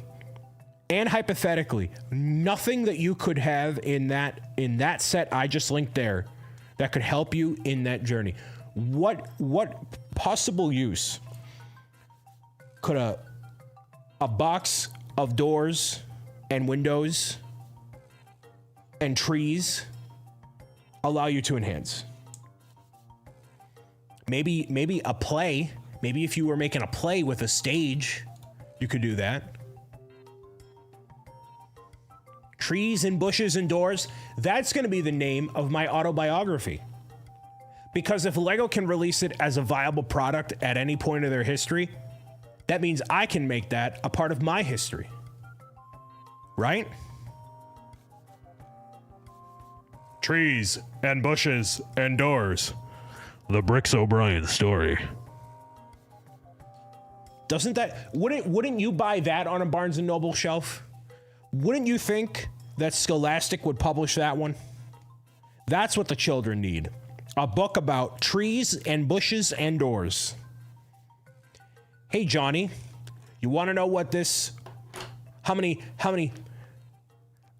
and hypothetically nothing that you could have in that set I just linked there that could help you in that journey. What possible use could a box of doors and windows and trees allow you to enhance? Maybe a play. Maybe if you were making a play with a stage, you could do that. Trees and bushes and doors. That's going to be the name of my autobiography. Because if Lego can release it as a viable product at any point of their history, that means I can make that a part of my history. Right? Trees and bushes and doors. The BricksOBrian story. Doesn't that, wouldn't you buy that on a Barnes & Noble shelf? Wouldn't you think that Scholastic would publish that one? That's what the children need. A book about trees and bushes and doors. Hey, Johnny, you want to know what this, how many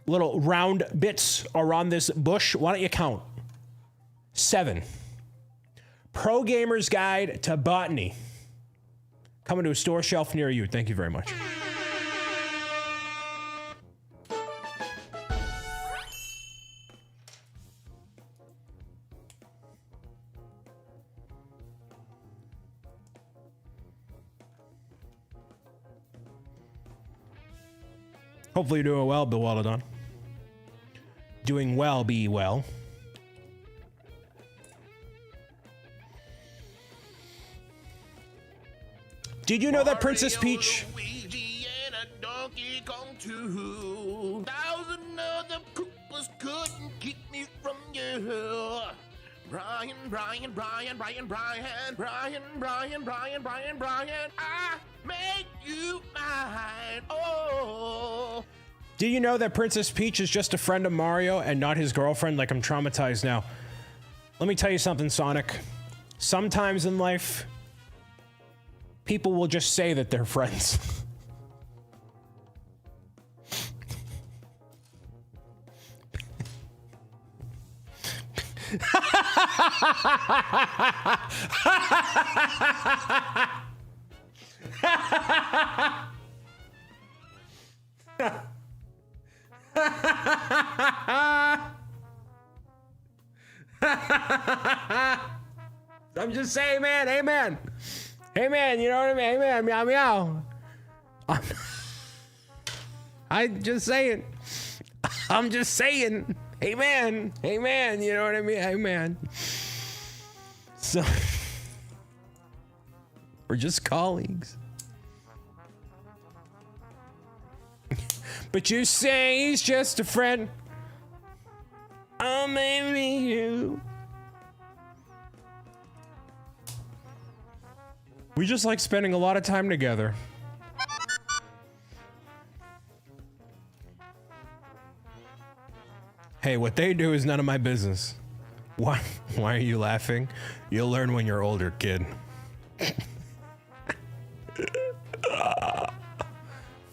little round bits are on this bush? Why don't you count? 7. Pro Gamer's Guide to Botany. Coming to a store shelf near you. Thank you very much. Hopefully you're doing well, Bill Waladon. Doing well, be well. Did you know that Princess Peach? Luigi, and a Donkey Kong too. 1,000 other Koopas couldn't keep me from you. Brian, Brian, Brian, Brian, Brian, Brian, Brian, Brian, Brian, Brian, I make you mine. Oh. Do you know that Princess Peach is just a friend of Mario and not his girlfriend? Like, I'm traumatized now. Let me tell you something, Sonic. Sometimes in life, people will just say that they're friends. I'm just saying, man. Hey, man. Hey, man. You know what I mean? Hey, man. Meow, meow. I'm just saying. I'm just saying. Hey, man. Hey, man. You know what I mean? Hey, man. So, we're just colleagues. But you say he's just a friend. Oh, maybe you. We just like spending a lot of time together. Hey, what they do is none of my business. Why are you laughing? You'll learn when you're older, kid.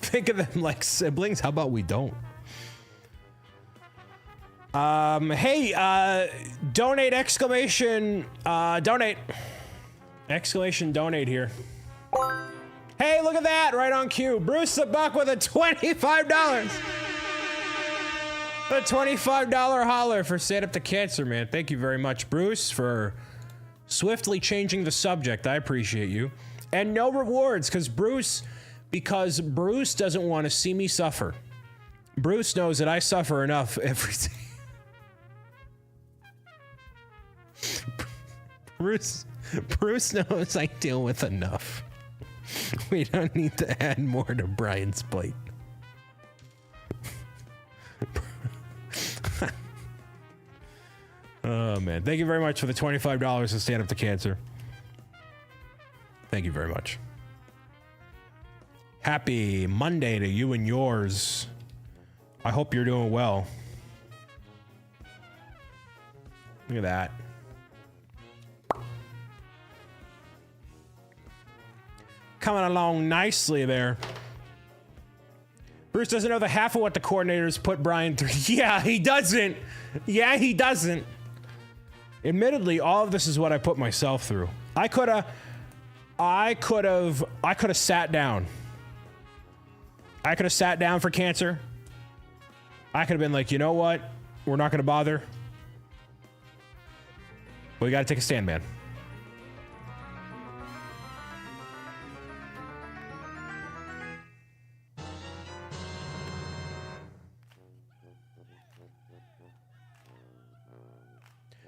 Think of them like siblings. How about we don't? Hey, donate exclamation, donate. Exclamation donate here. Hey, look at that, right on cue. Bruce the Buck with a $25. A $25 holler for Stand Up to Cancer, man. Thank you very much, Bruce, for swiftly changing the subject. I appreciate you. And no rewards, because Bruce doesn't want to see me suffer. Bruce knows that I suffer enough every day. Bruce knows I deal with enough. We don't need to add more to Brian's plate. Oh, man. Thank you very much for the $25 to Stand Up to Cancer. Thank you very much. Happy Monday to you and yours. I hope you're doing well. Look at that. Coming along nicely there. Bruce doesn't know the half of what the coordinators put Brian through. Yeah, he doesn't. Yeah, he doesn't. Admittedly, all of this is what I put myself through. I could have sat down. I could have sat down for cancer. I could have been like, you know what? We're not going to bother. We got to take a stand, man.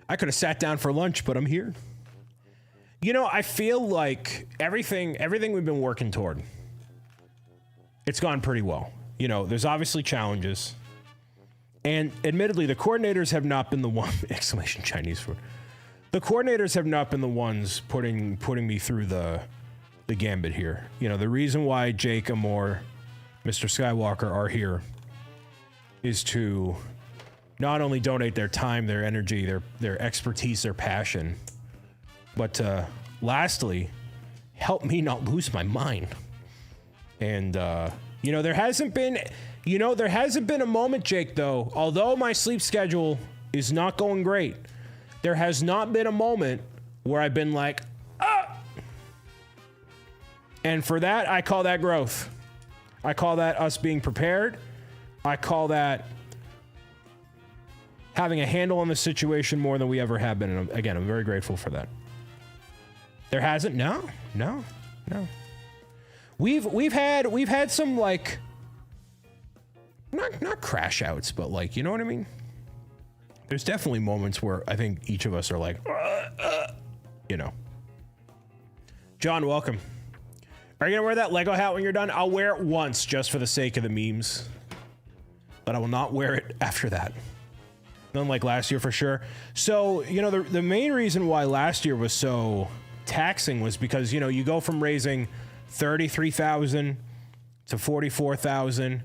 I could have sat down for lunch, but I'm here. You know, I feel like everything we've been working toward, it's gone pretty well. You know, there's obviously challenges. And admittedly, the coordinators have not been the one, exclamation Chinese food. The coordinators have not been the ones putting me through the gambit here. You know, the reason why Jake, Amor, Mr. Skywalker are here is to not only donate their time, their energy, their expertise, their passion, but lastly, help me not lose my mind. And you know, there hasn't been a moment, Jake, though, although my sleep schedule is not going great, there has not been a moment where I've been like, ah! And for that, I call that growth. I call that us being prepared. I call that having a handle on the situation more than we ever have been. And again, I'm very grateful for that. There hasn't? No. We've had some, like, not crash outs, but, like, you know what I mean? There's definitely moments where I think each of us are like, you know. John, welcome. Are you gonna wear that Lego hat when you're done? I'll wear it once just for the sake of the memes. But I will not wear it after that. Unlike last year for sure. So, you know, the main reason why last year was so taxing was because, you know, you go from raising 33,000 to 44,000,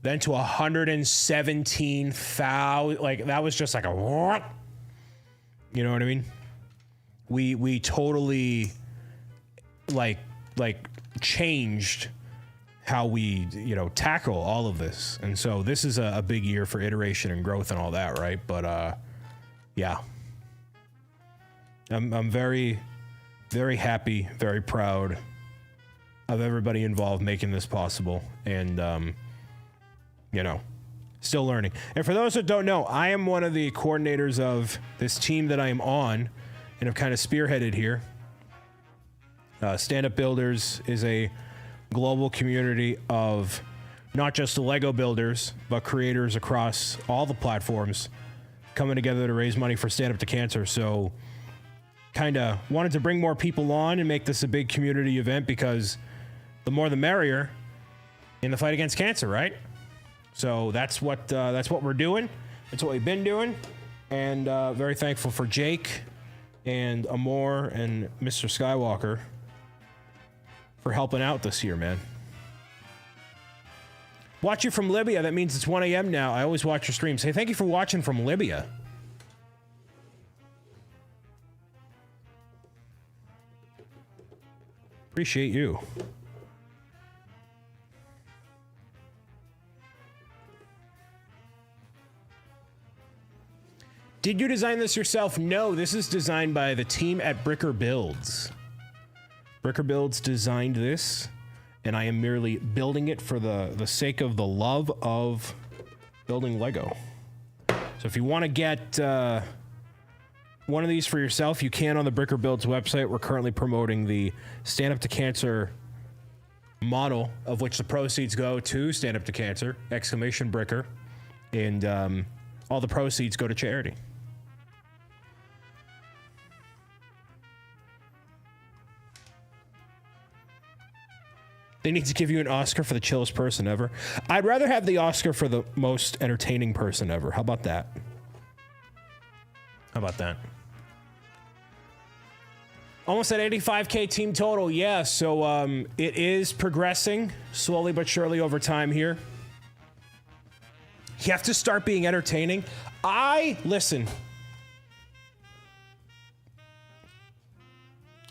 then to 117,000. Like, that was just like a what? You know what I mean? We totally like changed how we, you know, tackle all of this. And so this is a big year for iteration and growth and all that, right? But yeah. I'm very, very happy, very proud of everybody involved making this possible. And you know, still learning. And for those that don't know, I am one of the coordinators of this team that I am on and have kind of spearheaded here. Stand Up Builders is a global community of not just Lego builders, but creators across all the platforms coming together to raise money for Stand Up to Cancer. So kind of wanted to bring more people on and make this a big community event because the more the merrier in the fight against cancer, right? So that's what we're doing. That's what we've been doing. And very thankful for Jake and Amor and Mr. Skywalker for helping out this year, man. Watch you from Libya. That means it's 1 a.m. now. I always watch your streams. Hey, thank you for watching from Libya. Appreciate you. Did you design this yourself? No, this is designed by the team at BricksOBrian. BricksOBrian designed this, and I am merely building it for the sake of the love of building Lego. So if you want to get one of these for yourself, you can on the BricksOBrian website. We're currently promoting the Stand Up to Cancer model, of which the proceeds go to Stand Up to Cancer, !Bricker, and all the proceeds go to charity. They need to give you an Oscar for the chillest person ever. I'd rather have the Oscar for the most entertaining person ever. How about that? How about that? Almost at 85K team total. Yeah, so it is progressing slowly but surely over time here. You have to start being entertaining. Listen.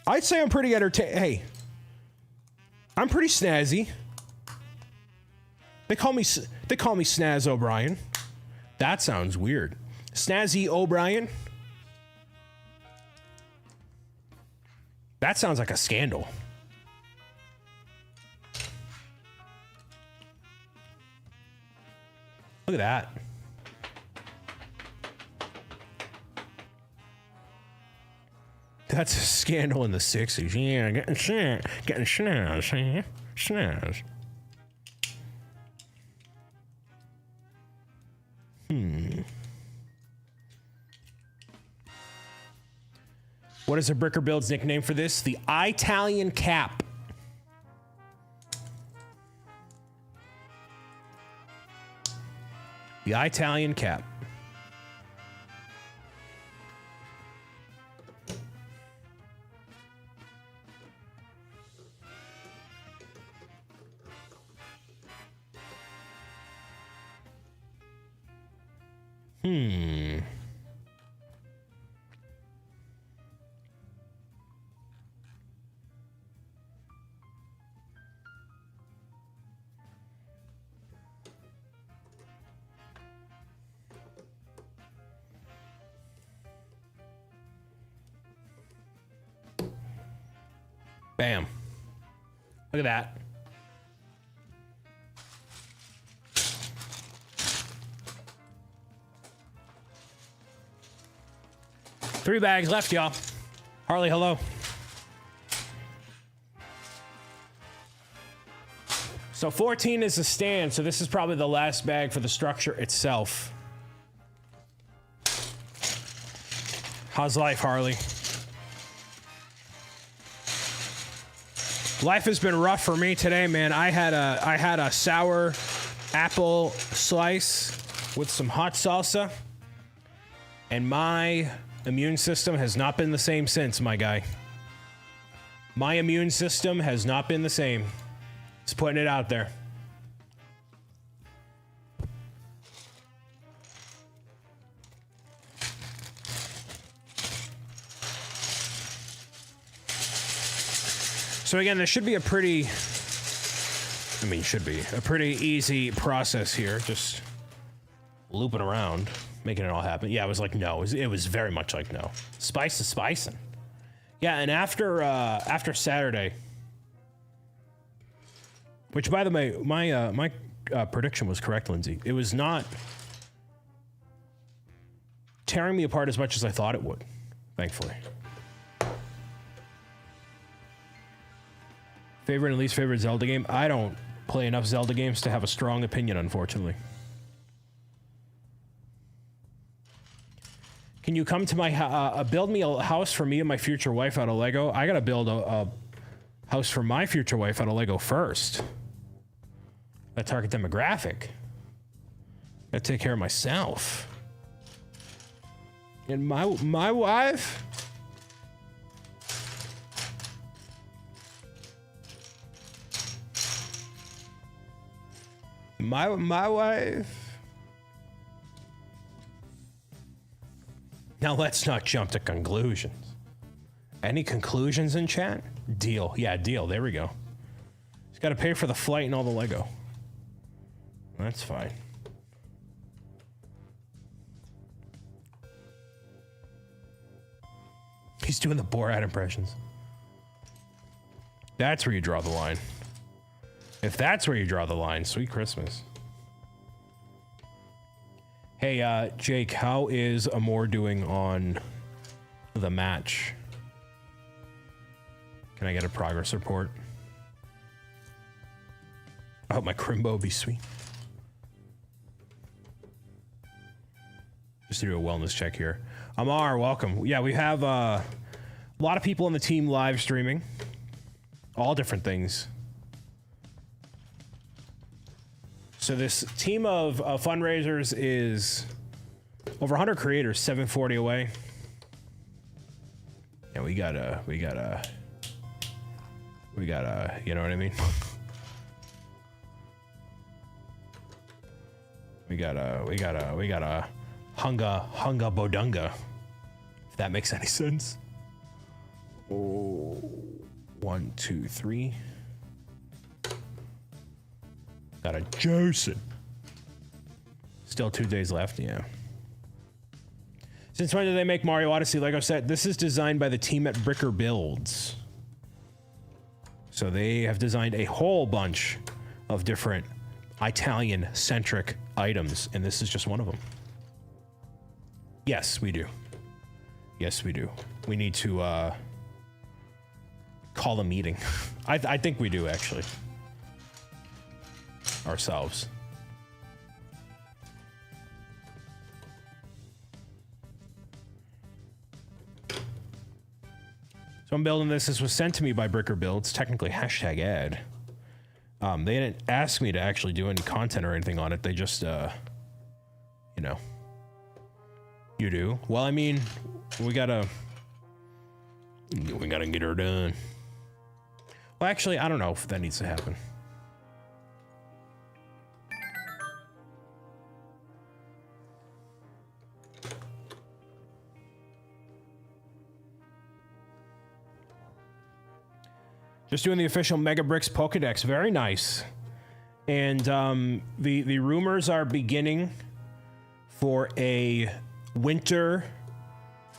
I'd say I'm pretty entertaining. Hey. I'm pretty snazzy. They call me Snaz O'Brien. That sounds weird. Snazzy O'Brien. That sounds like a scandal. Look at that. That's a scandal in the 60s. Yeah, getting snaz, yeah? Snaz. What is a BricksOBrian's nickname for this? The Italian Cap. The Italian Cap. Bam. Look at that. Three bags left, y'all. Harley, hello. So 14 is a stand, so this is probably the last bag for the structure itself. How's life, Harley? Life has been rough for me today, man. I had a sour apple slice with some hot salsa, and my immune system has not been the same since, my guy. My immune system has not been the same. Just putting it out there. So again, this should be a pretty, should be a pretty easy process here. Just looping around, making it all happen. Yeah, it was like no. It was very much like no. Spice is spicing. Yeah, and after Saturday, which by the way, my prediction was correct, Lindsay. It was not tearing me apart as much as I thought it would, thankfully. Favorite and least favorite Zelda game? I don't play enough Zelda games to have a strong opinion, unfortunately. Can you come to my build me a house for me and my future wife out of Lego? I gotta build a house for my future wife out of Lego first. That target demographic. Gotta take care of myself. And my wife? My wife. Now let's not jump to conclusions. Any conclusions in chat? Deal. Yeah, deal. There we go. He's got to pay for the flight and all the Lego. That's fine. He's doing the Borat impressions. That's where you draw the line. If that's where you draw the line, sweet Christmas. Hey, Jake, how is Amor doing on the match? Can I get a progress report? I hope my Crimbo be sweet. Just to do a wellness check here. Amar, welcome. Yeah, we have a lot of people on the team live streaming. All different things. So this team of fundraisers is over 100 creators, 740 away. And we gotta, you know what I mean? we gotta hunga bodunga, if that makes any sense. Oh, 1, 2, 3. Got a Jason. Still 2 days left, yeah. Since when did they make Mario Odyssey Lego set? This is designed by the team at Bricker Builds. So they have designed a whole bunch of different Italian-centric items, and this is just one of them. Yes, we do. Yes, we do. We need to call a meeting. I think we do, actually. Ourselves. So I'm building this. This was sent to me by Bricker Builds, technically hashtag ad. They didn't ask me to actually do any content or anything on it. They just, you know, you do. Well, I mean, we gotta get her done. Well, actually, I don't know if that needs to happen. Just doing the official Mega Bricks Pokedex. Very nice. And the rumors are beginning for a winter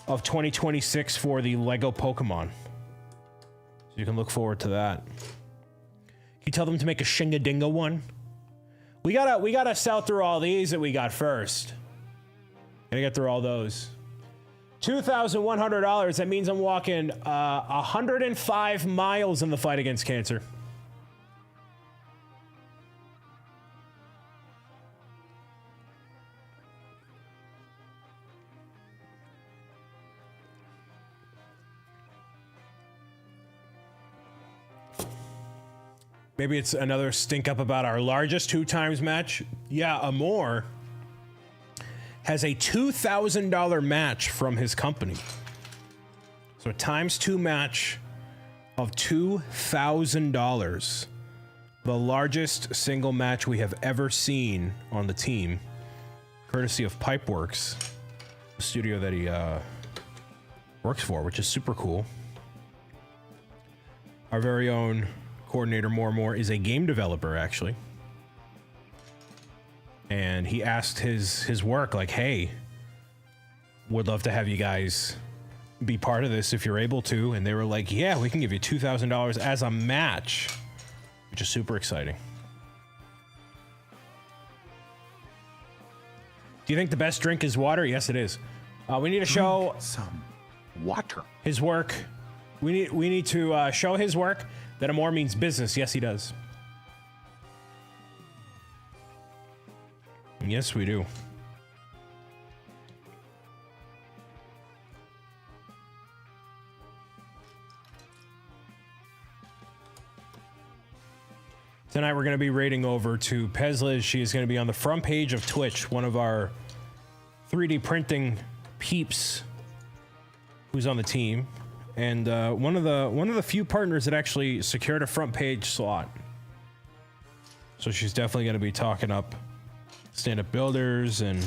of 2026 for the Lego Pokemon. So you can look forward to that. Can you tell them to make a Shingadinga one? We gotta sell through all these that we got first. Gotta get through all those. $2,100. That means I'm walking 105 miles in the fight against cancer. Maybe it's another stink up about our largest 2x match. Yeah, Amor has a $2,000 match from his company. So a ×2 match of $2,000. The largest single match we have ever seen on the team, courtesy of Pipeworks, the studio that he works for, which is super cool. Our very own coordinator, More is a game developer, actually. And he asked his work, like, hey, would love to have you guys be part of this if you're able to. And they were like, yeah, we can give you $2,000 as a match, which is super exciting. Do you think the best drink is water? Yes, it is. We need to show some water. His work. We need to show his work that Amor means business. Yes, he does. Yes, we do. Tonight we're going to be raiding over to Pezliz. She is going to be on the front page of Twitch, one of our 3D printing peeps who's on the team, and one of the few partners that actually secured a front page slot. So she's definitely going to be talking up stand-up builders and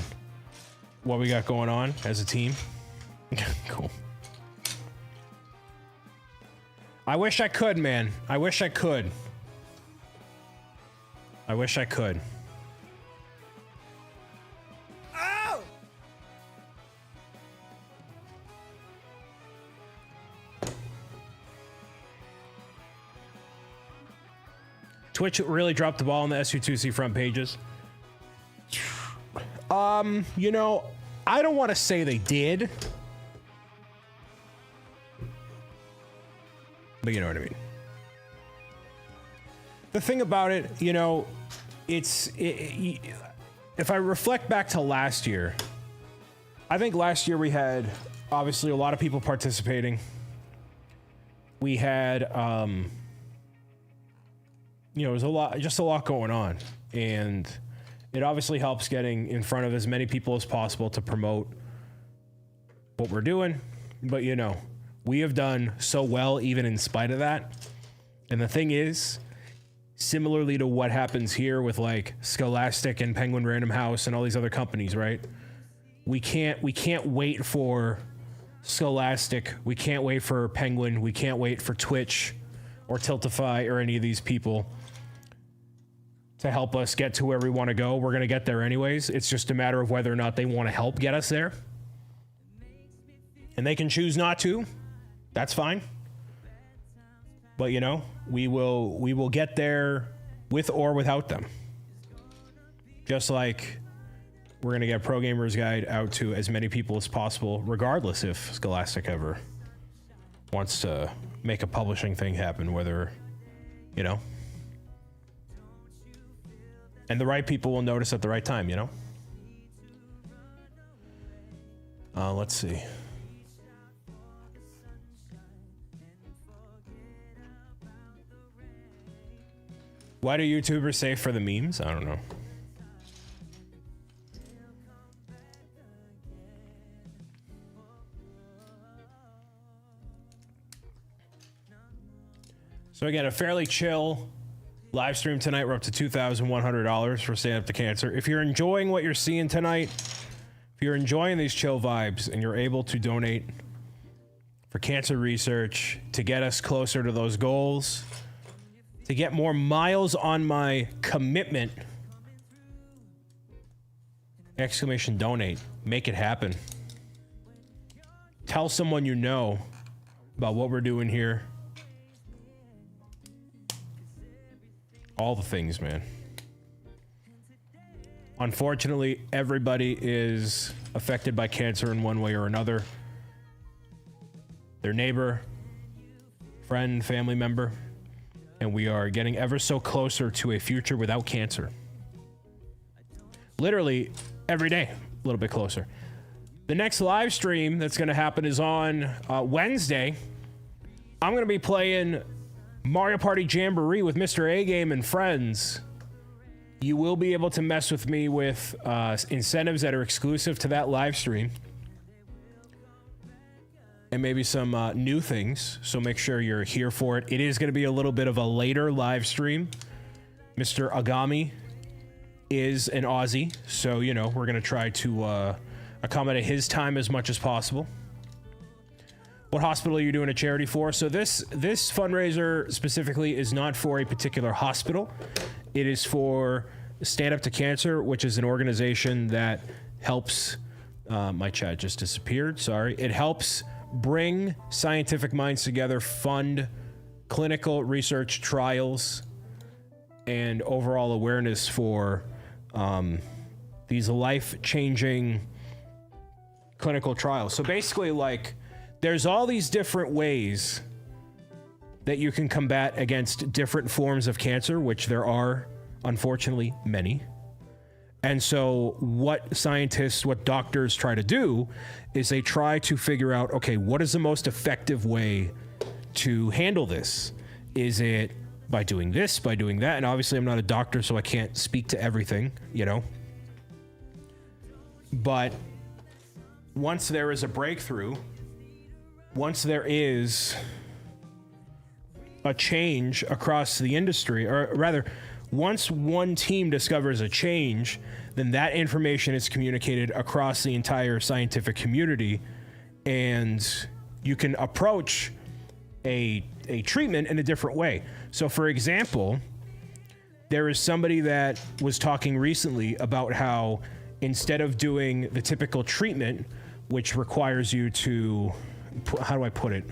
what we got going on as a team. Cool. I wish I could, man. I wish I could. I wish I could. Oh! Twitch really dropped the ball on the SU2C front pages. You know, I don't want to say they did, but you know what I mean. The thing about it, you know, if I reflect back to last year, I think last year we had obviously a lot of people participating. We had, you know, it was a lot going on, and it obviously helps getting in front of as many people as possible to promote what we're doing. But you know, we have done so well even in spite of that. And the thing is, similarly to what happens here with like Scholastic and Penguin Random House and all these other companies, right? We can't wait for Scholastic. We can't wait for Penguin. We can't wait for Twitch or Tiltify or any of these people to help us get to where we want to go. We're going to get there anyways. It's just a matter of whether or not they want to help get us there. And they can choose not to. That's fine. But you know, we will get there with or without them. Just like we're going to get Pro Gamers Guide out to as many people as possible, regardless if Scholastic ever wants to make a publishing thing happen, whether, you know. And the right people will notice at the right time, you know? Let's see. Why do YouTubers say for the memes? I don't know. So again, a fairly chill live stream tonight. We're up to $2,100 for Stand Up to Cancer. If you're enjoying what you're seeing tonight, if you're enjoying these chill vibes and you're able to donate for cancer research to get us closer to those goals, to get more miles on my commitment, exclamation donate, make it happen. Tell someone you know about what we're doing here. All the things, man. Unfortunately, everybody is affected by cancer in one way or another. Their neighbor, friend, family member, and we are getting ever so closer to a future without cancer. Literally every day, a little bit closer. The next live stream that's going to happen is on Wednesday. I'm going to be playing Mario Party Jamboree with Mr. A Game and friends. You will be able to mess with me with incentives that are exclusive to that live stream. And maybe some new things, so make sure you're here for it. It is going to be a little bit of a later live stream. Mr. Agami is an Aussie, so, you know, we're going to try to accommodate his time as much as possible. What hospital are you doing a charity for? So this fundraiser specifically is not for a particular hospital. It is for Stand Up to Cancer, which is an organization that helps... my chat just disappeared, sorry. It helps bring scientific minds together, fund clinical research trials, and overall awareness for these life-changing clinical trials. So basically, like, there's all these different ways that you can combat against different forms of cancer, which there are, unfortunately, many. And so what scientists, what doctors try to do is they try to figure out, okay, what is the most effective way to handle this? Is it by doing this, by doing that? And obviously I'm not a doctor, so I can't speak to everything, you know? But once there is a breakthrough, once there is a change across the industry, or rather, once one team discovers a change, then that information is communicated across the entire scientific community, and you can approach a treatment in a different way. So, for example, there is somebody that was talking recently about how instead of doing the typical treatment, which requires you to, how do I put it?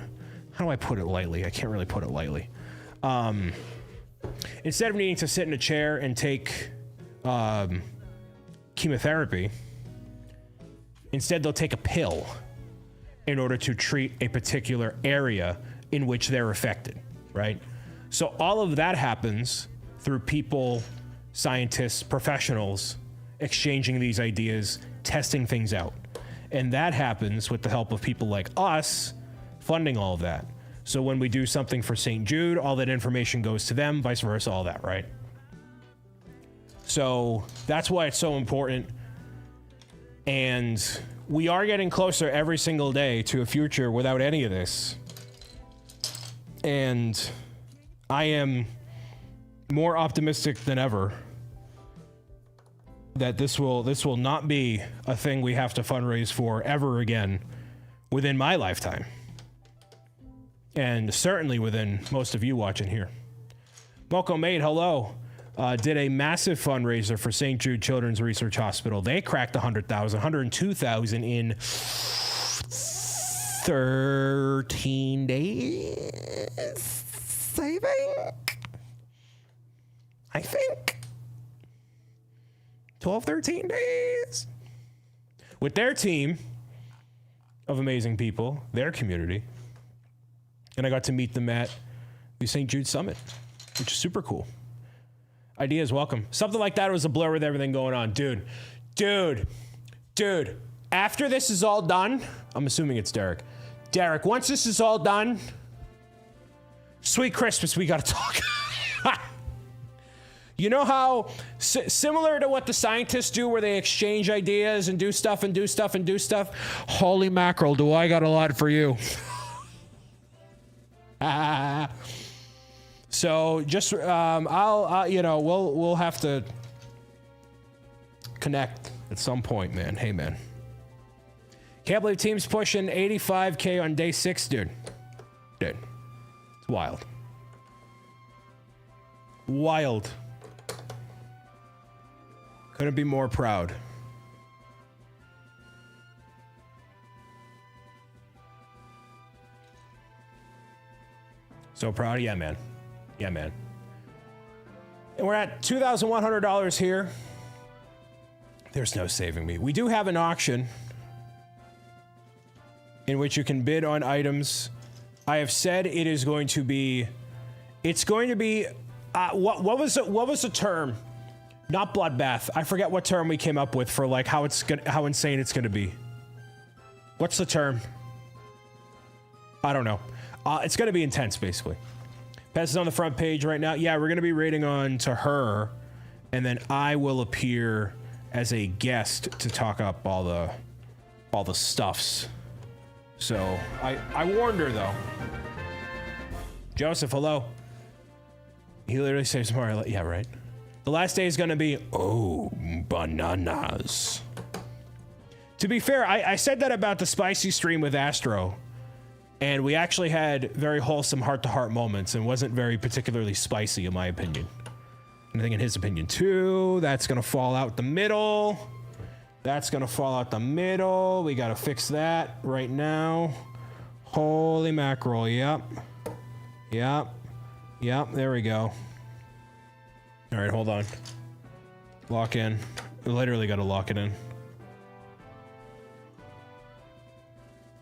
How do I put it lightly? I can't really put it lightly. Instead of needing to sit in a chair and take chemotherapy, instead they'll take a pill in order to treat a particular area in which they're affected, right? So all of that happens through people, scientists, professionals, exchanging these ideas, testing things out. And that happens with the help of people like us funding all of that. So when we do something for St. Jude, all that information goes to them, vice versa, all that, right? So that's why it's so important. And we are getting closer every single day to a future without any of this. And I am more optimistic than ever that this will not be a thing we have to fundraise for ever again within my lifetime. And certainly within most of you watching here. Moko Maid, hello. Did a massive fundraiser for St. Jude Children's Research Hospital. They cracked 100,000, 102,000 in 13 days, I think. 12, 13 days. With their team of amazing people, their community. And I got to meet them at the St. Jude Summit, which is super cool. Ideas welcome. Something like that was a blur with everything going on. Dude. After this is all done, I'm assuming it's Derek. Derek, once this is all done, sweet Christmas, we gotta talk. You know how, similar to what the scientists do where they exchange ideas and do stuff and do stuff and do stuff? Holy mackerel, do I got a lot for you. So just, I'll you know, we'll have to connect at some point, man. Hey, man. Can't believe team's pushing 85K on day 6, dude. It's wild. Wild. Couldn't be more proud. So proud? Yeah, man. Yeah, man. And we're at $2,100 here. There's no saving me. We do have an auction in which you can bid on items. I have said it is going to be, it's going to be, what was the term? Not bloodbath. I forget what term we came up with for like how insane it's gonna be. What's the term? I don't know. It's gonna be intense, basically. Pez is on the front page right now. Yeah, we're going to be raiding on to her, and then I will appear as a guest to talk up all the stuffs. So I warned her though. Joseph, hello. He literally saves Mario. Yeah, right. The last day is going to be, oh, bananas. To be fair, I said that about the spicy stream with Astro, and we actually had very wholesome heart-to-heart moments and wasn't very particularly spicy, in my opinion. And I think in his opinion, too. That's going to fall out the middle. That's going to fall out the middle. We got to fix that right now. Holy mackerel. Yep. Yep. Yep. There we go. All right, hold on. Lock in. We literally got to lock it in.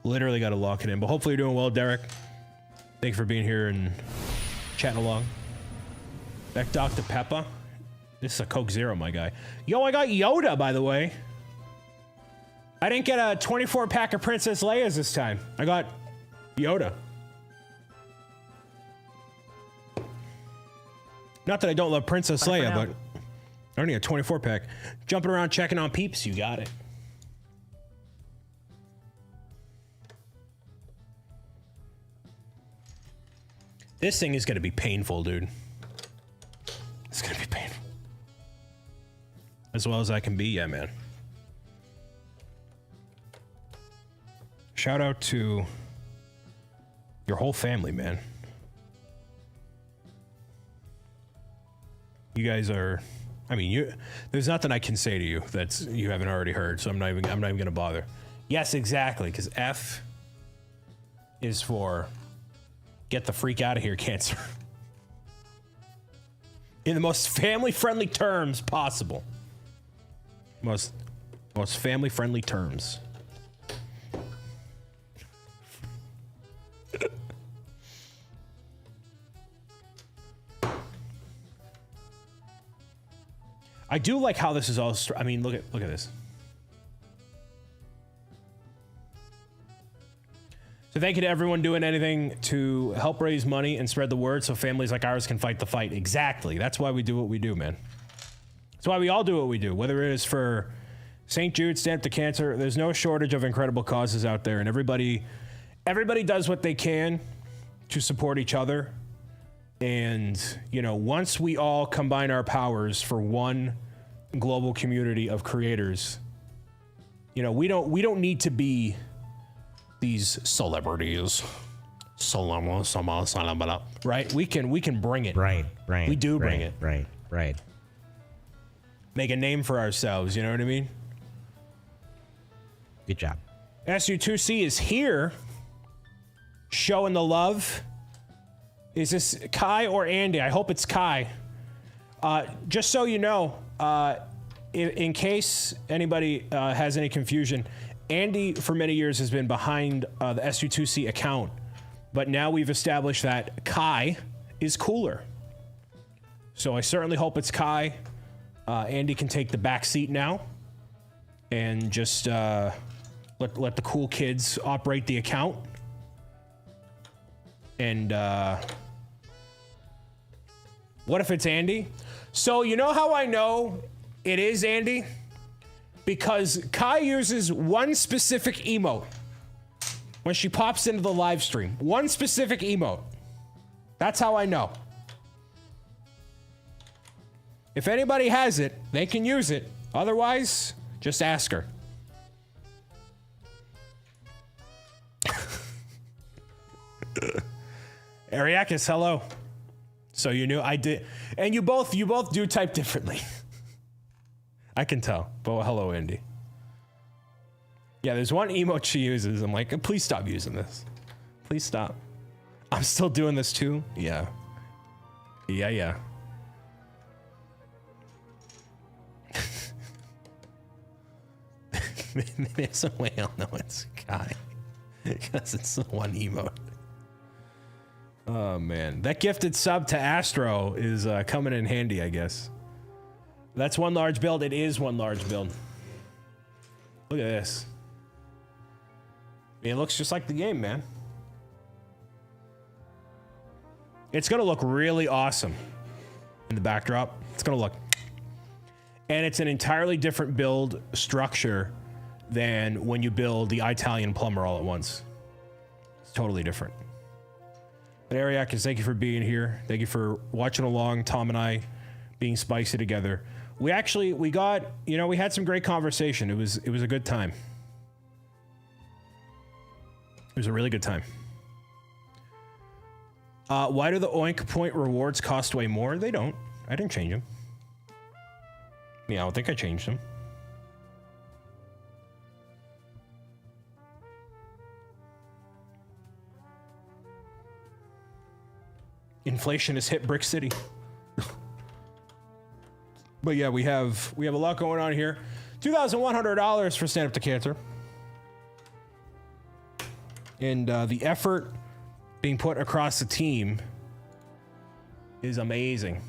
Literally got to lock it in. But hopefully you're doing well, Derek. Thank you for being here and chatting along. Back Dr. Peppa. This is a Coke Zero, my guy. Yo, I got Yoda, by the way. I didn't get a 24-pack of Princess Leia's this time. I got Yoda. Not that I don't love Princess Leia, but I don't need a 24-pack. Jumping around checking on peeps, you got it. This thing is going to be painful, dude. It's going to be painful. As well as I can be, yeah, man. Shout out to your whole family, man. You guys are, I mean, there's nothing I can say to you that's you haven't already heard, so I'm not even going to bother. Yes, exactly, because F is for get the freak out of here, cancer. In the most family-friendly terms possible. Most family-friendly terms. I do like how this is all. I mean, look at this. So thank you to everyone doing anything to help raise money and spread the word so families like ours can fight the fight. Exactly. That's why we do what we do, man. That's why we all do what we do. Whether it is for St. Jude, Stand Up to Cancer, there's no shortage of incredible causes out there, and everybody does what they can to support each other. And, you know, once we all combine our powers for one global community of creators, you know, we don't need to be these celebrities. Right? We can bring it. Right. We do bring it. Right. Make a name for ourselves, you know what I mean? Good job. SU2C is here. Showing the love. Is this Kai or Andy? I hope it's Kai. Just so you know, in case anybody has any confusion, Andy for many years has been behind the SU2C account, but now we've established that Kai is cooler. So I certainly hope it's Kai. Andy can take the back seat now and just let the cool kids operate the account. And what if it's Andy? So you know how I know it is Andy? Because Kai uses one specific emote when she pops into the live stream. One specific emote. That's how I know. If anybody has it, they can use it. Otherwise, just ask her. Ariakis, hello. So you knew I did, and you both do type differently. I can tell. But hello, Andy. Yeah, there's one emote she uses. I'm like, please stop using this. Please stop. I'm still doing this too. Yeah. There's a way I'll know it's Kai because it's the one emote. Oh man, that gifted sub to Astro is coming in handy, I guess. That's one large build. It is one large build. Look at this. I mean, it looks just like the game, man. It's gonna look really awesome in the backdrop. It's gonna look, and it's an entirely different build structure than when you build the Italian plumber all at once. It's totally different. But Ariakis, thank you for being here. Thank you for watching along. Tom and I being spicy together. We got, you know, we had some great conversation. It was a good time. It was a really good time. Why do the Oink Point rewards cost way more? They don't. I didn't change them. Yeah, I don't think I changed them. Inflation has hit Brick City. But yeah, we have a lot going on here. $2,100 for Stand Up to Cancer. And the effort being put across the team is amazing.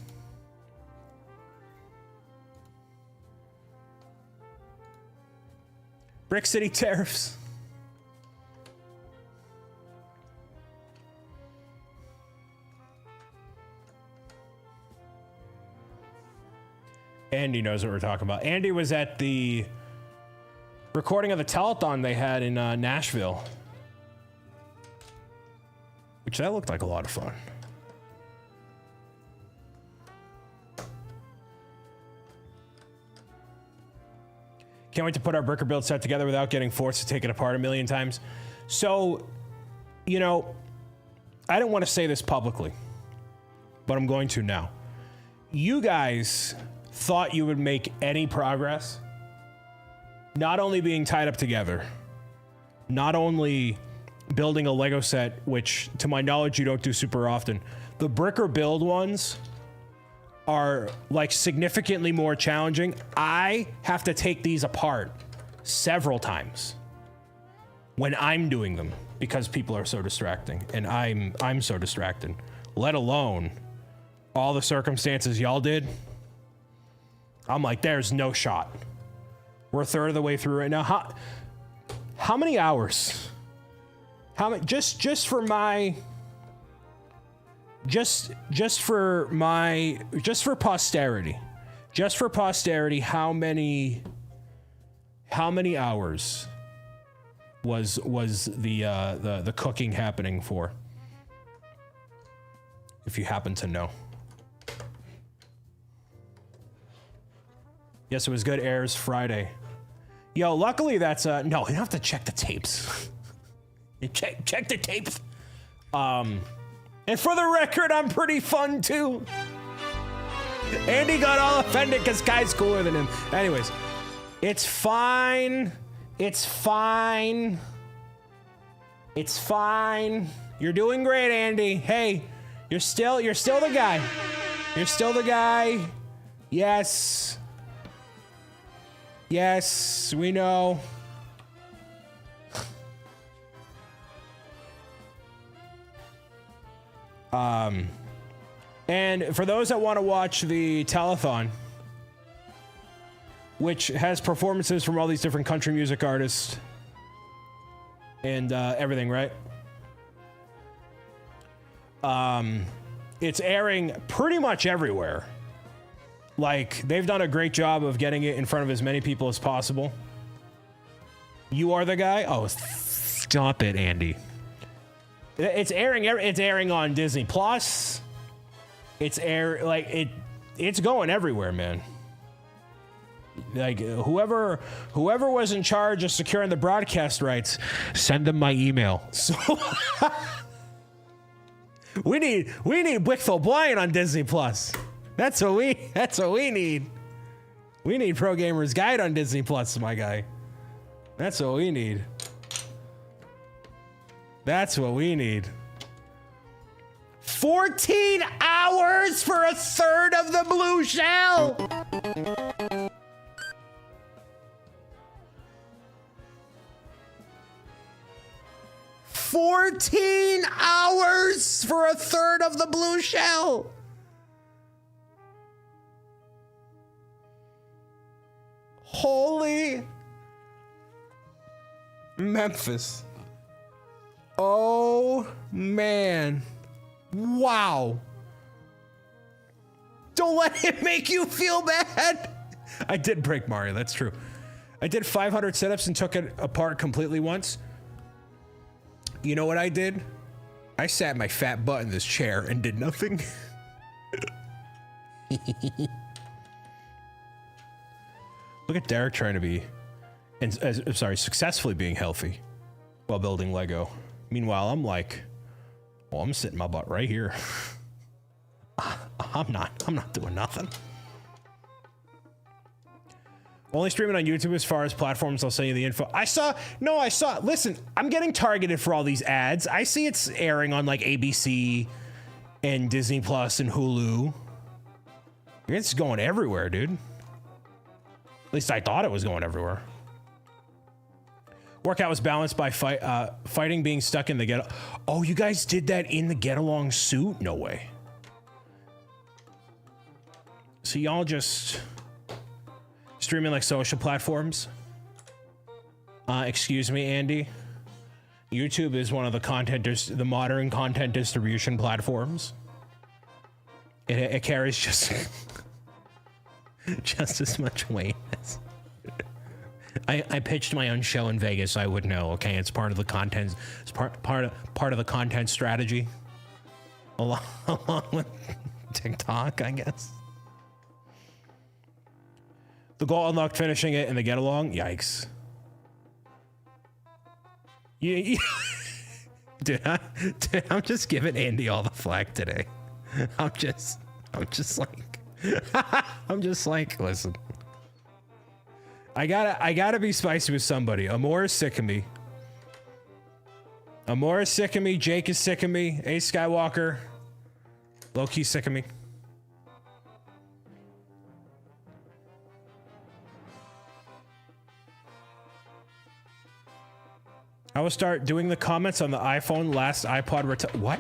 Brick City tariffs. Andy knows what we're talking about. Andy was at the recording of the telethon they had in Nashville, which that looked like a lot of fun. Can't wait to put our bricker build set together without getting forced to take it apart a million times. So, you know, I didn't want to say this publicly, but I'm going to now. You guys thought you would make any progress, not only being tied up together, not only building a Lego set, which to my knowledge you don't do super often. The bricker build ones are like significantly more challenging. I have to take these apart several times when I'm doing them because people are so distracting and I'm so distracted, let alone all the circumstances y'all did. I'm like, there's no shot. We're a third of the way through right now. How many hours? How many? Just for posterity. Just for posterity, how many hours was the cooking happening for? If you happen to know. Yes, it was good. Airs Friday. Yo, luckily that's no, you don't have to check the tapes. You check the tapes. And for the record, I'm pretty fun too. Andy got all offended because Kai's cooler than him. Anyways, it's fine. It's fine. It's fine. You're doing great, Andy. Hey, you're still the guy. You're still the guy. Yes. Yes, we know. And for those that want to watch the telethon, which has performances from all these different country music artists and everything, right? It's airing pretty much everywhere. Like, they've done a great job of getting it in front of as many people as possible. You are the guy? Oh, stop it, Andy. It's airing on Disney Plus. It's going everywhere, man. Like, whoever was in charge of securing the broadcast rights, send them my email. So we need BricksOBrian on Disney Plus. That's what we need. We need Pro Gamer's Guide on Disney Plus, my guy. That's what we need. That's what we need. 14 hours for a third of the blue shell. $14 hours for a third of the blue shell. Holy Memphis. Oh, man. Wow. Don't let him make you feel bad. I did break Mario, that's true. I did 500 sit-ups and took it apart completely once. You know what I did? I sat my fat butt in this chair and did nothing. Look at Derek trying to be, successfully being healthy while building Lego. Meanwhile, I'm like, well, I'm sitting my butt right here. I'm not doing nothing. Only streaming on YouTube as far as platforms. I'll send you the info. I saw, listen, I'm getting targeted for all these ads. I see it's airing on like ABC and Disney Plus and Hulu. It's going everywhere, dude. At least I thought it was going everywhere. Workout was balanced by fighting being stuck in the get. Oh, you guys did that in the get along suit? No way. So y'all just streaming like social platforms? Excuse me, Andy. YouTube is one of the modern content distribution platforms. It carries just as much weight as I pitched my own show in Vegas, so I would know. Okay, it's part of the content. It's part of the content strategy, along with TikTok, I guess. The goal unlocked finishing it in the get along. Yikes. Yeah. Dude, I'm just giving Andy all the flack today. I'm just like, listen. I gotta be spicy with somebody. Amor is sick of me. Amor is sick of me. Jake is sick of me. Ace Skywalker. Low-key sick of me. I will start doing the comments on the iPhone last iPod what?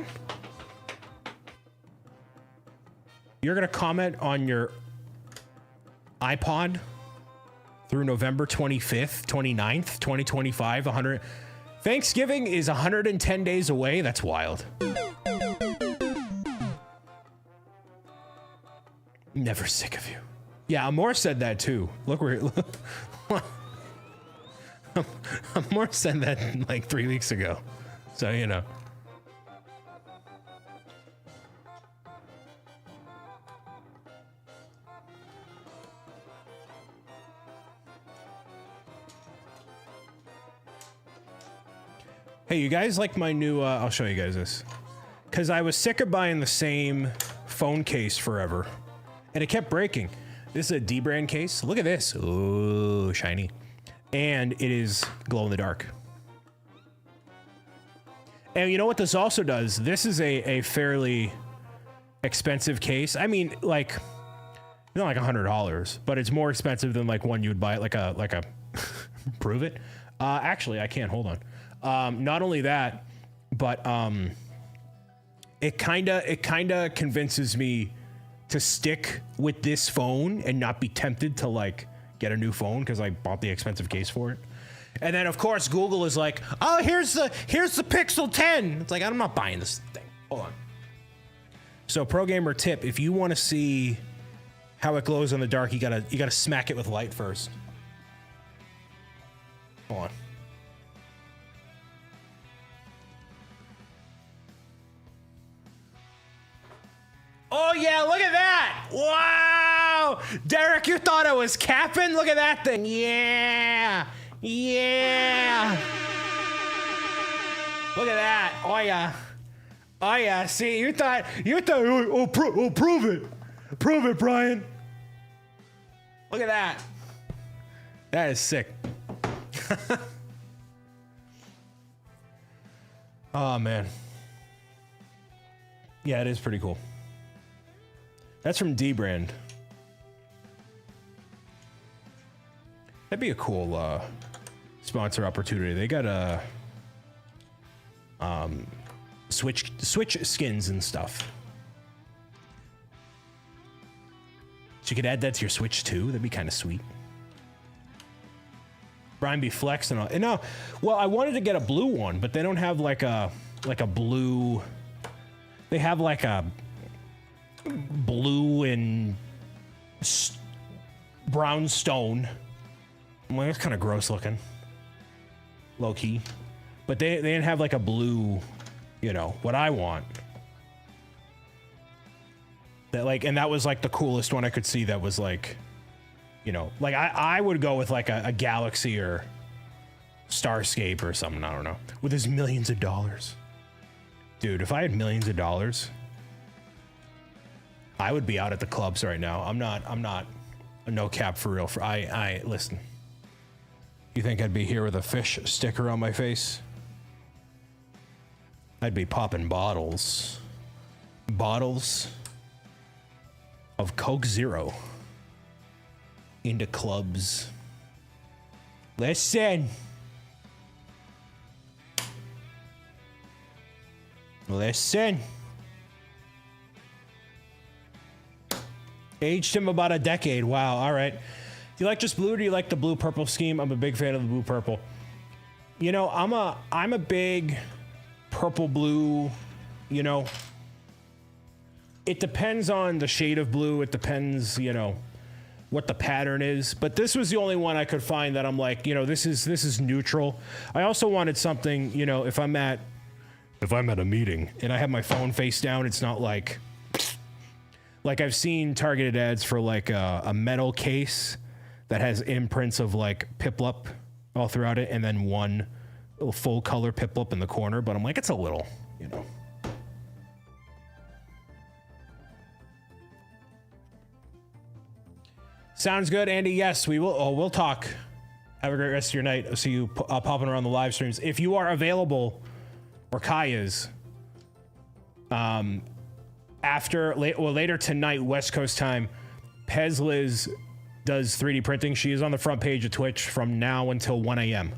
You're gonna comment on your iPod through November 25th, 29th, 2025, 100. Thanksgiving is 110 days away. That's wild. Never sick of you. Yeah, Amor said that too. Look where Amor said that like 3 weeks ago. So, you know. Hey, you guys like my new, I'll show you guys this. Because I was sick of buying the same phone case forever. And it kept breaking. This is a D-brand case. Look at this. Ooh, shiny. And it is glow in the dark. And you know what this also does? This is a fairly expensive case. I mean, like, not like $100, but it's more expensive than like one you would buy at like a prove it. Actually, I can't, hold on. Not only that, but it kinda convinces me to stick with this phone and not be tempted to like get a new phone because I bought the expensive case for it. And then of course Google is like, oh, here's the Pixel 10. It's like, I'm not buying this thing. Hold on. So pro gamer tip, if you want to see how it glows in the dark, you gotta smack it with light first. Hold on. Oh yeah, look at that! Wow! Derek, you thought I was capping? Look at that thing. Yeah! Yeah! Look at that. Oh yeah. Oh yeah, see, you thought, oh, prove it. Prove it, Brian. Look at that. That is sick. Oh man. Yeah, it is pretty cool. That's from D-brand. That'd be a cool sponsor opportunity. They got a Switch skins and stuff. So you could add that to your Switch too. That'd be kind of sweet. Brian be flexing on. No, well, I wanted to get a blue one, but they don't have like a blue. They have like a blue and brown stone. I'm like, that's kind of gross looking. Low key. But they didn't have like a blue, you know, what I want. That like, and that was like the coolest one I could see that was like, you know, like I would go with like a Galaxy or Starscape or something, I don't know. With his millions of dollars. Dude, if I had millions of dollars, I would be out at the clubs right now. I'm not a no cap for real. I listen. You think I'd be here with a fish sticker on my face? I'd be popping bottles. Bottles of Coke Zero into clubs. Listen. Listen. Aged him about a decade. Wow. All right. Do you like just blue or do you like the blue purple scheme? I'm a big fan of the blue purple. You know, I'm a big purple blue, you know. It depends on the shade of blue. It depends, you know, what the pattern is. But this was the only one I could find that I'm like, you know, this is neutral. I also wanted something, you know, if I'm at a meeting and I have my phone face down, it's not like I've seen targeted ads for like a metal case that has imprints of like Piplup all throughout it and then one full color Piplup in the corner. But I'm like, it's a little, you know. Sounds good, Andy. Yes, we will. Oh, we'll talk. Have a great rest of your night. I'll see you popping around the live streams. If you are available, or Kai is, later tonight, West Coast time, Pez Liz does 3D printing. She is on the front page of Twitch from now until 1 a.m.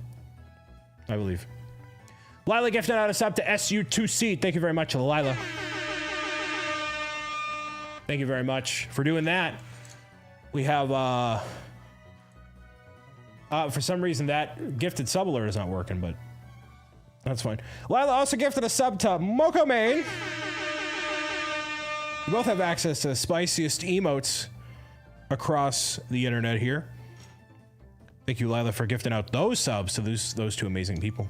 I believe. Lila gifted out a sub to SU2C. Thank you very much, Lila. Thank you very much for doing that. We have, for some reason that gifted sub alert is not working, but that's fine. Lila also gifted a sub to Moko Main. We both have access to the spiciest emotes across the internet here. Thank you, Lila, for gifting out those subs to those two amazing people.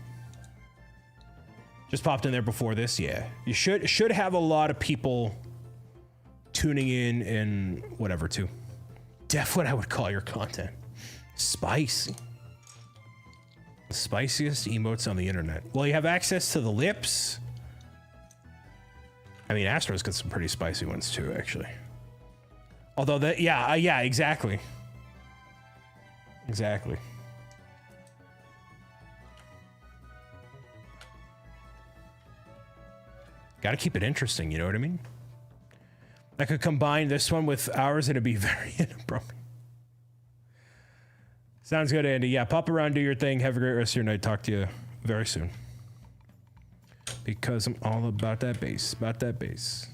Just popped in there before this. Yeah, you should have a lot of people tuning in and whatever too. Def what I would call your content. Spicy. The spiciest emotes on the internet. Well, you have access to the lips. I mean, Astro's got some pretty spicy ones too, actually. Although that, yeah, exactly. Exactly. Gotta keep it interesting, you know what I mean? I could combine this one with ours and it'd be very inappropriate. Sounds good, Andy. Yeah, pop around, do your thing. Have a great rest of your night. Talk to you very soon. Because I'm all about that bass. About that bass.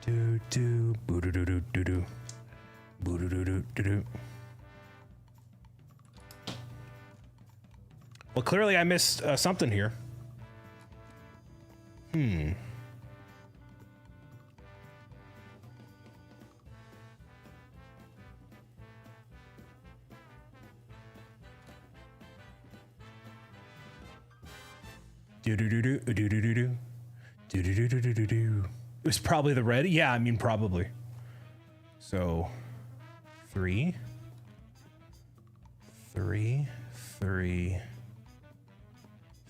Do do boo do do do do do boo do do do do do. Well, clearly I missed something here. Do do do do do do do do do do do do do do do. It was probably the red. Yeah, I mean probably. So 3 3 3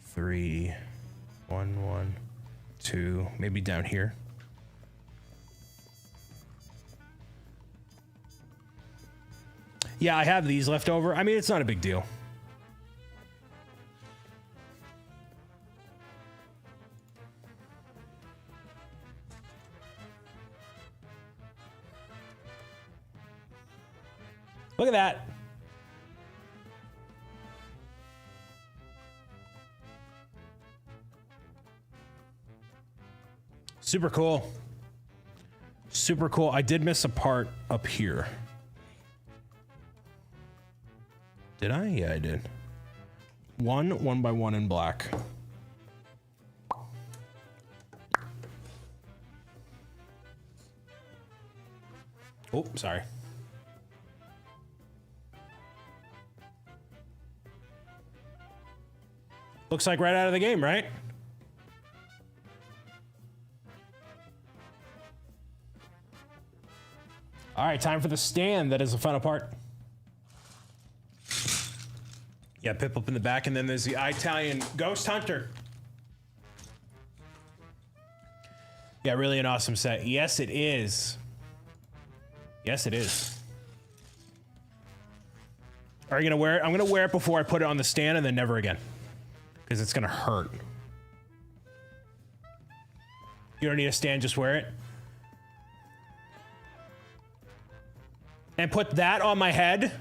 3 1 1 2, maybe down here. Yeah, I have these left over. I mean, it's not a big deal. Look at that. Super cool. Super cool. I did miss a part up here. Did I? Yeah, I did. 1 by 1 in black. Oh, sorry. Looks like right out of the game, right? All right, time for the stand. That is the fun part. Yeah, Pip up in the back, and then there's the Italian Ghost Hunter. Yeah, really an awesome set. Yes, it is. Yes, it is. Are you gonna wear it? I'm gonna wear it before I put it on the stand, and then never again. Because it's gonna hurt. You don't need a stand, just wear it. And put that on my head.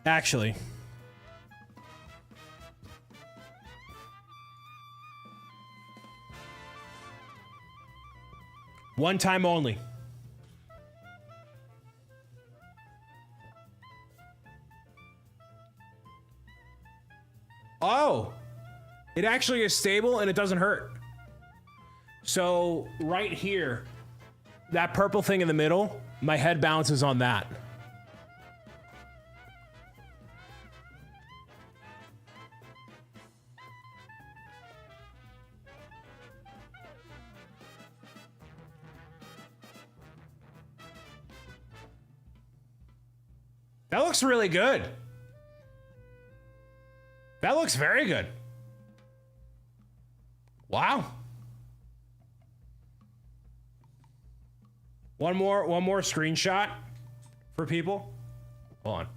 Actually. One time only. Oh, it actually is stable and it doesn't hurt. So right here, that purple thing in the middle, my head bounces on that. That looks really good. That looks very good. Wow. One more screenshot for people. Hold on.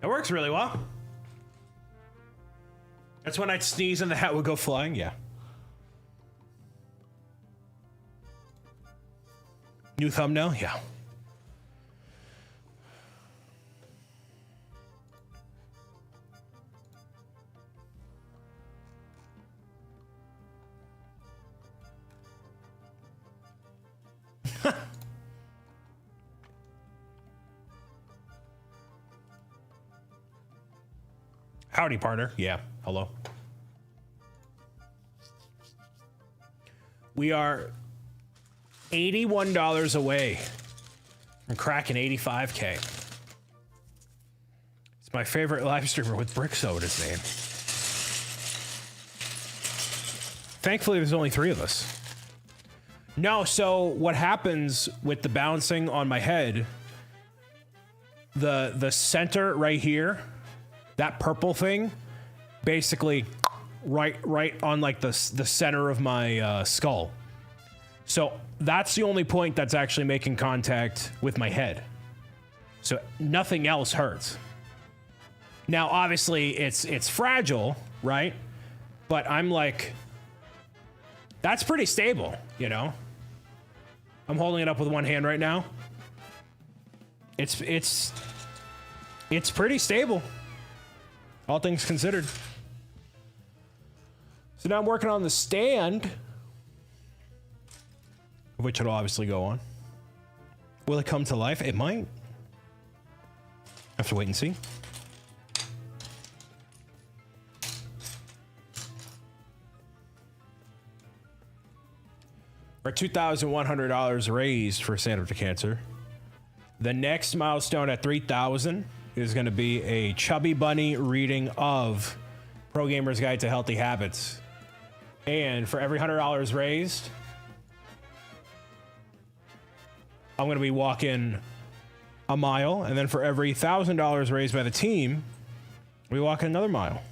That works really well. That's when I'd sneeze and the hat would go flying, yeah. New thumbnail, yeah. Howdy, partner. Yeah, hello. We are $81 away from cracking 85K. It's my favorite live streamer with BricksOBrian his name. Thankfully, there's only 3 of us. No, so what happens with the bouncing on my head, the center right here, that purple thing, basically right on like the center of my skull. So that's the only point that's actually making contact with my head. So nothing else hurts. Now, obviously, it's fragile, right? But I'm like, that's pretty stable, you know? I'm holding it up with one hand right now. It's pretty stable. All things considered. So now I'm working on the stand, which it'll obviously go on. Will it come to life? It might. Have to wait and see. Our $2,100 raised for Stand Up to Cancer. The next milestone at 3,000 is going to be a Chubby Bunny reading of Pro Gamer's Guide to Healthy Habits. And for every $100 raised, I'm going to be walking a mile. And then for every $1,000 raised by the team, we walk another mile.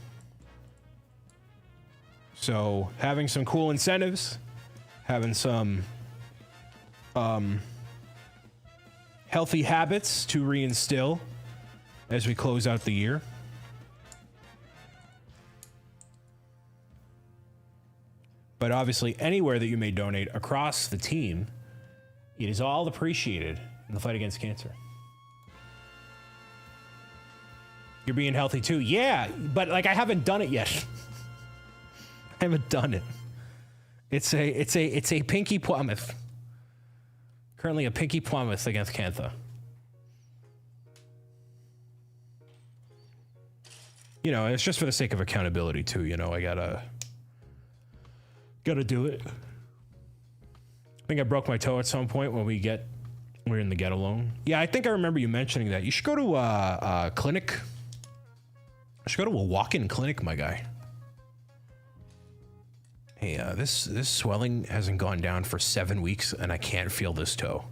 So having some cool incentives, having some healthy habits to reinstill as we close out the year. But obviously, anywhere that you may donate across the team, it is all appreciated in the fight against cancer. You're being healthy too. Yeah, but like I haven't done it yet. I haven't done it. It's a pinky promise. Currently a pinky promise against cancer. you know, it's just for the sake of accountability too. You know, I gotta do it. I think I broke my toe at some point when we're in the get alone. Yeah, I think I remember you mentioning that. You should go to a clinic. You should go to a walk-in clinic, my guy. Hey, this swelling hasn't gone down for 7 weeks, and I can't feel this toe.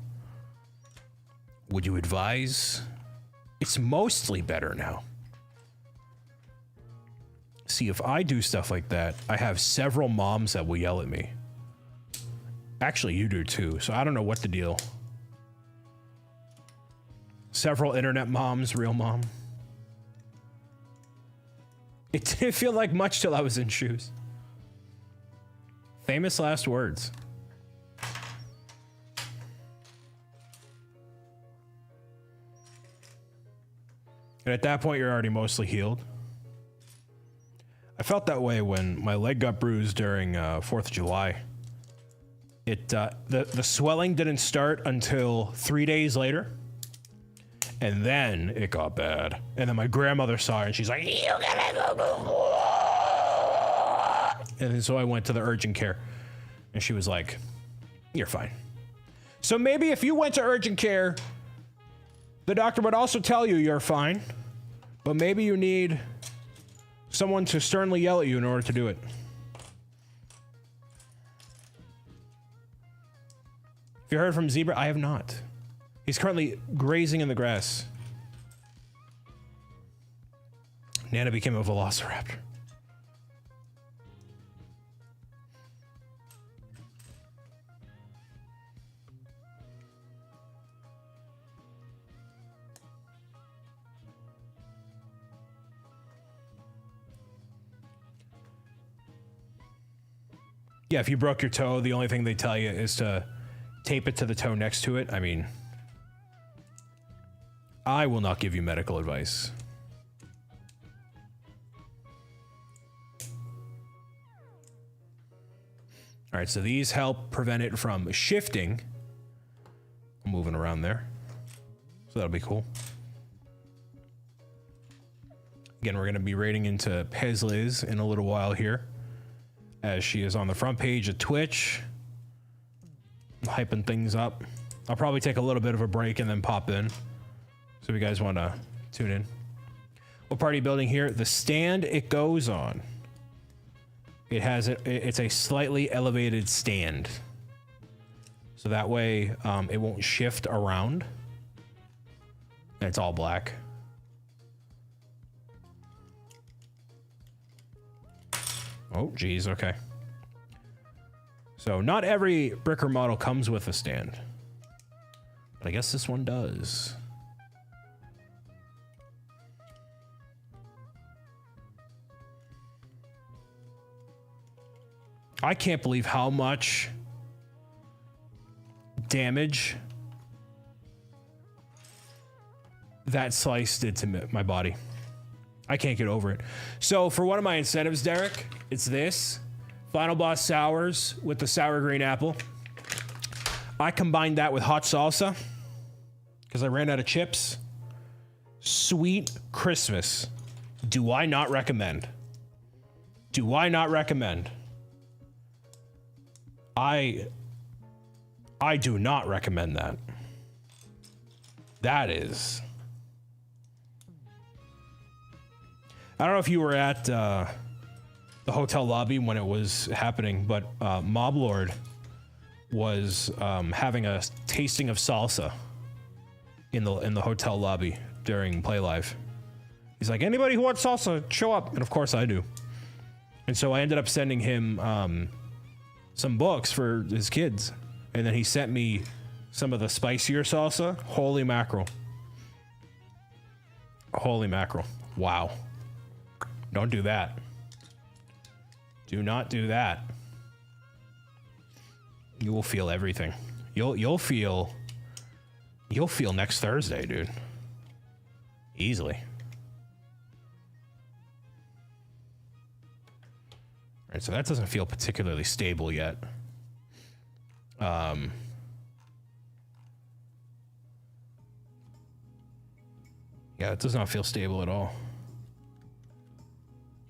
Would you advise? It's mostly better now. See, if I do stuff like that, I have several moms that will yell at me. Actually, you do too, so I don't know what the deal. Several internet moms, real mom. It didn't feel like much till I was in shoes. Famous last words. And at that point, you're already mostly healed. I felt that way when my leg got bruised during 4th of July. The swelling didn't start until 3 days later. And then it got bad. And then my grandmother saw it and she's like, you gotta go. And then so I went to the urgent care. And she was like, you're fine. So maybe if you went to urgent care, the doctor would also tell you you're fine. But maybe you need someone to sternly yell at you in order to do it. Have you heard from Zebra? I have not. He's currently grazing in the grass. Nana became a velociraptor. Yeah, if you broke your toe, the only thing they tell you is to tape it to the toe next to it. I mean, I will not give you medical advice. All right, so these help prevent it from shifting. Moving around there. So that'll be cool. Again, we're going to be raiding into Pezliz in a little while here, as she is on the front page of Twitch, hyping things up. I'll probably take a little bit of a break and then pop in. So if you guys want to tune in. What part are you building here? The stand it goes on. It's a slightly elevated stand. So that way it won't shift around. And it's all black. Oh, geez, okay. So not every Bricker model comes with a stand. But I guess this one does. I can't believe how much damage that slice did to my body. I can't get over it. So for one of my incentives, Derek, it's this. Final Boss Sours with the sour green apple. I combined that with hot salsa because I ran out of chips. Sweet Christmas. Do I not recommend? Do I not recommend? I do not recommend that. That is... I don't know if you were at the hotel lobby when it was happening, but Moblord was having a tasting of salsa in the hotel lobby during Play Live. He's like, anybody who wants salsa, show up. And of course I do. And so I ended up sending him some books for his kids. And then he sent me some of the spicier salsa. Holy mackerel. Holy mackerel. Wow. Don't do that. Do not do that. You will feel everything. You'll feel next Thursday, dude. Easily. All right, so that doesn't feel particularly stable yet. Yeah, it does not feel stable at all.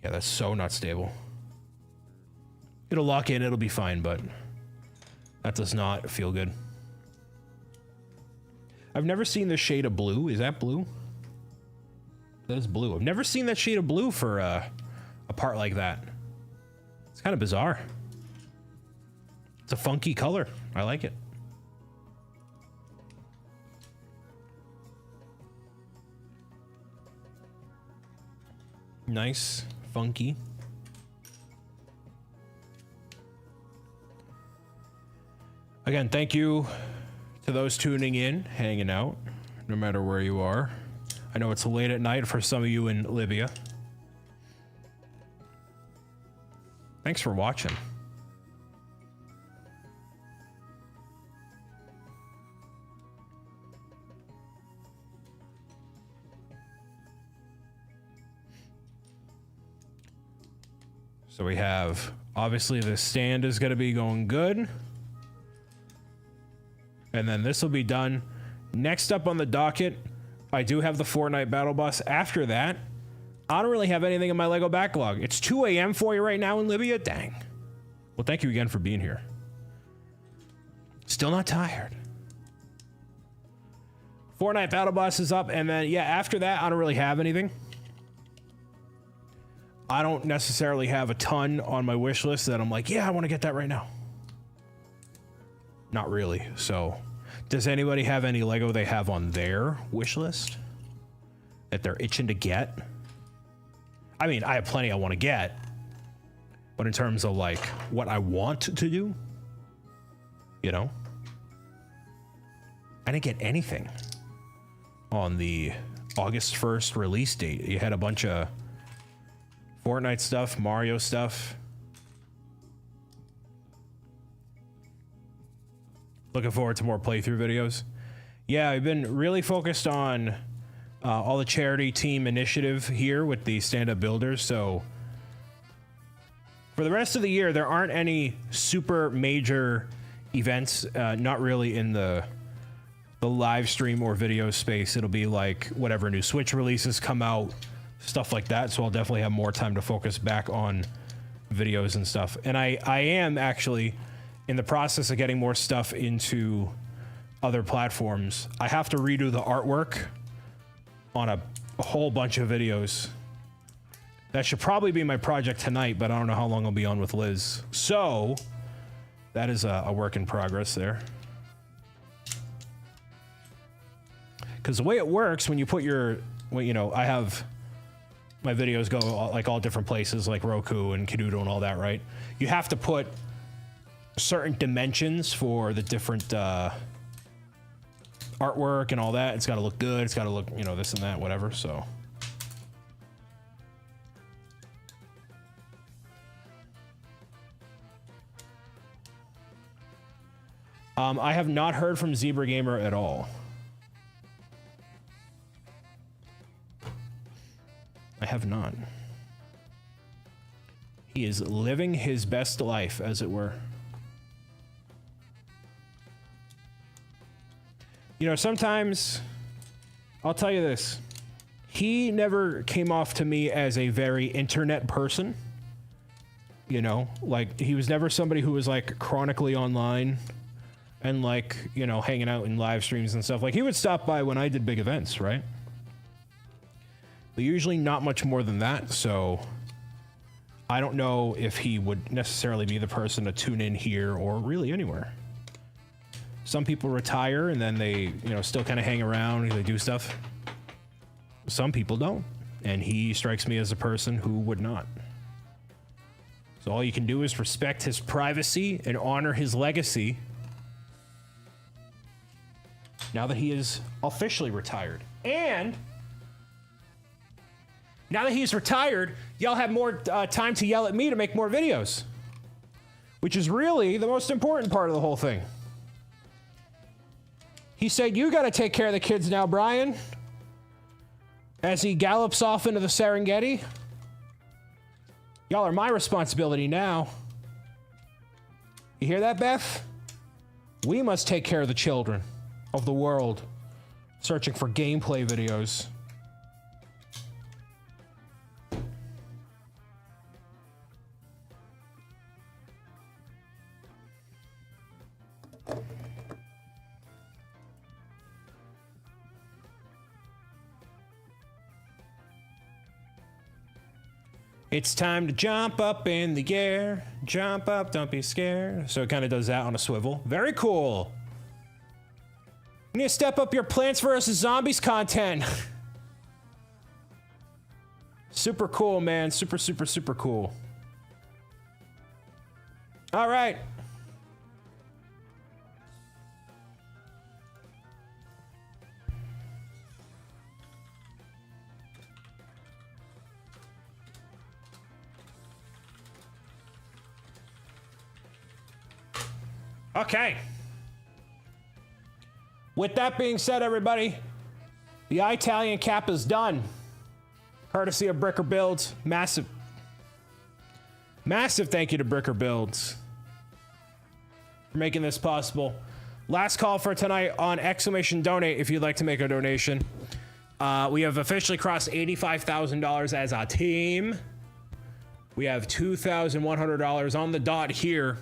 Yeah, that's so not stable. It'll lock in, it'll be fine, but that does not feel good. I've never seen this shade of blue. Is that blue? That is blue. I've never seen that shade of blue for a part like that. It's kind of bizarre. It's a funky color. I like it. Nice, funky. Again, thank you to those tuning in, hanging out, no matter where you are. I know it's late at night for some of you in Libya. Thanks for watching. So we have, obviously the stand is going to be going good. And then this will be done. Next up on the docket, I do have the Fortnite Battle Bus. After that, I don't really have anything in my Lego backlog. It's 2 a.m. for you right now in Libya? Dang. Well, thank you again for being here. Still not tired. Fortnite Battle Bus is up, and then, yeah, after that, I don't really have anything. I don't necessarily have a ton on my wish list that I'm like, yeah, I want to get that right now. Not really. So, does anybody have any Lego they have on their wish list that they're itching to get? I mean, I have plenty I want to get, but in terms of like what I want to do, you know, I didn't get anything on the August 1st release date. You had a bunch of Fortnite stuff, Mario stuff. Looking forward to more playthrough videos. Yeah, I've been really focused on all the charity team initiative here with the stand-up builders. So for the rest of the year, there aren't any super major events, not really in the live stream or video space. It'll be like whatever new Switch releases come out, stuff like that. So I'll definitely have more time to focus back on videos and stuff. And I am actually in the process of getting more stuff into other platforms. I have to redo the artwork on a whole bunch of videos. That should probably be my project tonight, but I don't know how long I'll be on with Liz. So that is a work in progress there. Because the way it works when you put your, well, you know, I have my videos go like all different places like Roku and Kidoodle and all that, right? You have to put certain dimensions for the different artwork and all that. It's got to look good. It's got to look, you know, this and that, whatever. So I have not heard from Zebra Gamer at all. I have not. He is living his best life, as it were. You know, sometimes, I'll tell you this. He never came off to me as a very internet person. You know, like, he was never somebody who was, like, chronically online and, like, you know, hanging out in live streams and stuff. Like, he would stop by when I did big events, right? But usually not much more than that, so I don't know if he would necessarily be the person to tune in here or really anywhere. Some people retire and then they, you know, still kind of hang around and they do stuff. Some people don't, and he strikes me as a person who would not. So all you can do is respect his privacy and honor his legacy now that he is officially retired. And now that he's retired, y'all have more time to yell at me to make more videos, which is really the most important part of the whole thing. He said, "You got to take care of the kids now, Brian," as he gallops off into the Serengeti. Y'all are my responsibility now. You hear that, Beth? We must take care of the children of the world, searching for gameplay videos. It's time to jump up in the air. Jump up, don't be scared. So it kind of does that on a swivel. Very cool. You need to step up your Plants vs. Zombies content. Super cool, man. Super, super, super cool. All right. Okay. With that being said, everybody, the Italian cap is done. Courtesy of Bricker Builds. Massive thank you to Bricker Builds for making this possible. Last call for tonight on !donate if you'd like to make a donation. We have officially crossed $85,000 as a team. We have $2,100 on the dot here.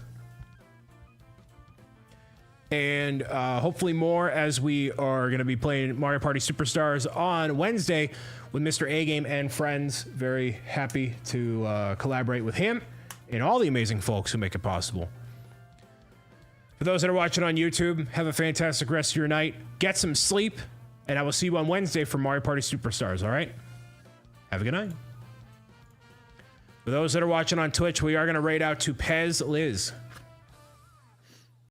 And hopefully more, as we are going to be playing Mario Party Superstars on Wednesday with Mr. A-Game and friends. Very happy to collaborate with him and all the amazing folks who make it possible. For those that are watching on YouTube, have a fantastic rest of your night. Get some sleep, and I will see you on Wednesday for Mario Party Superstars, all right? Have a good night. For those that are watching on Twitch, we are going to raid out to Pez Liz.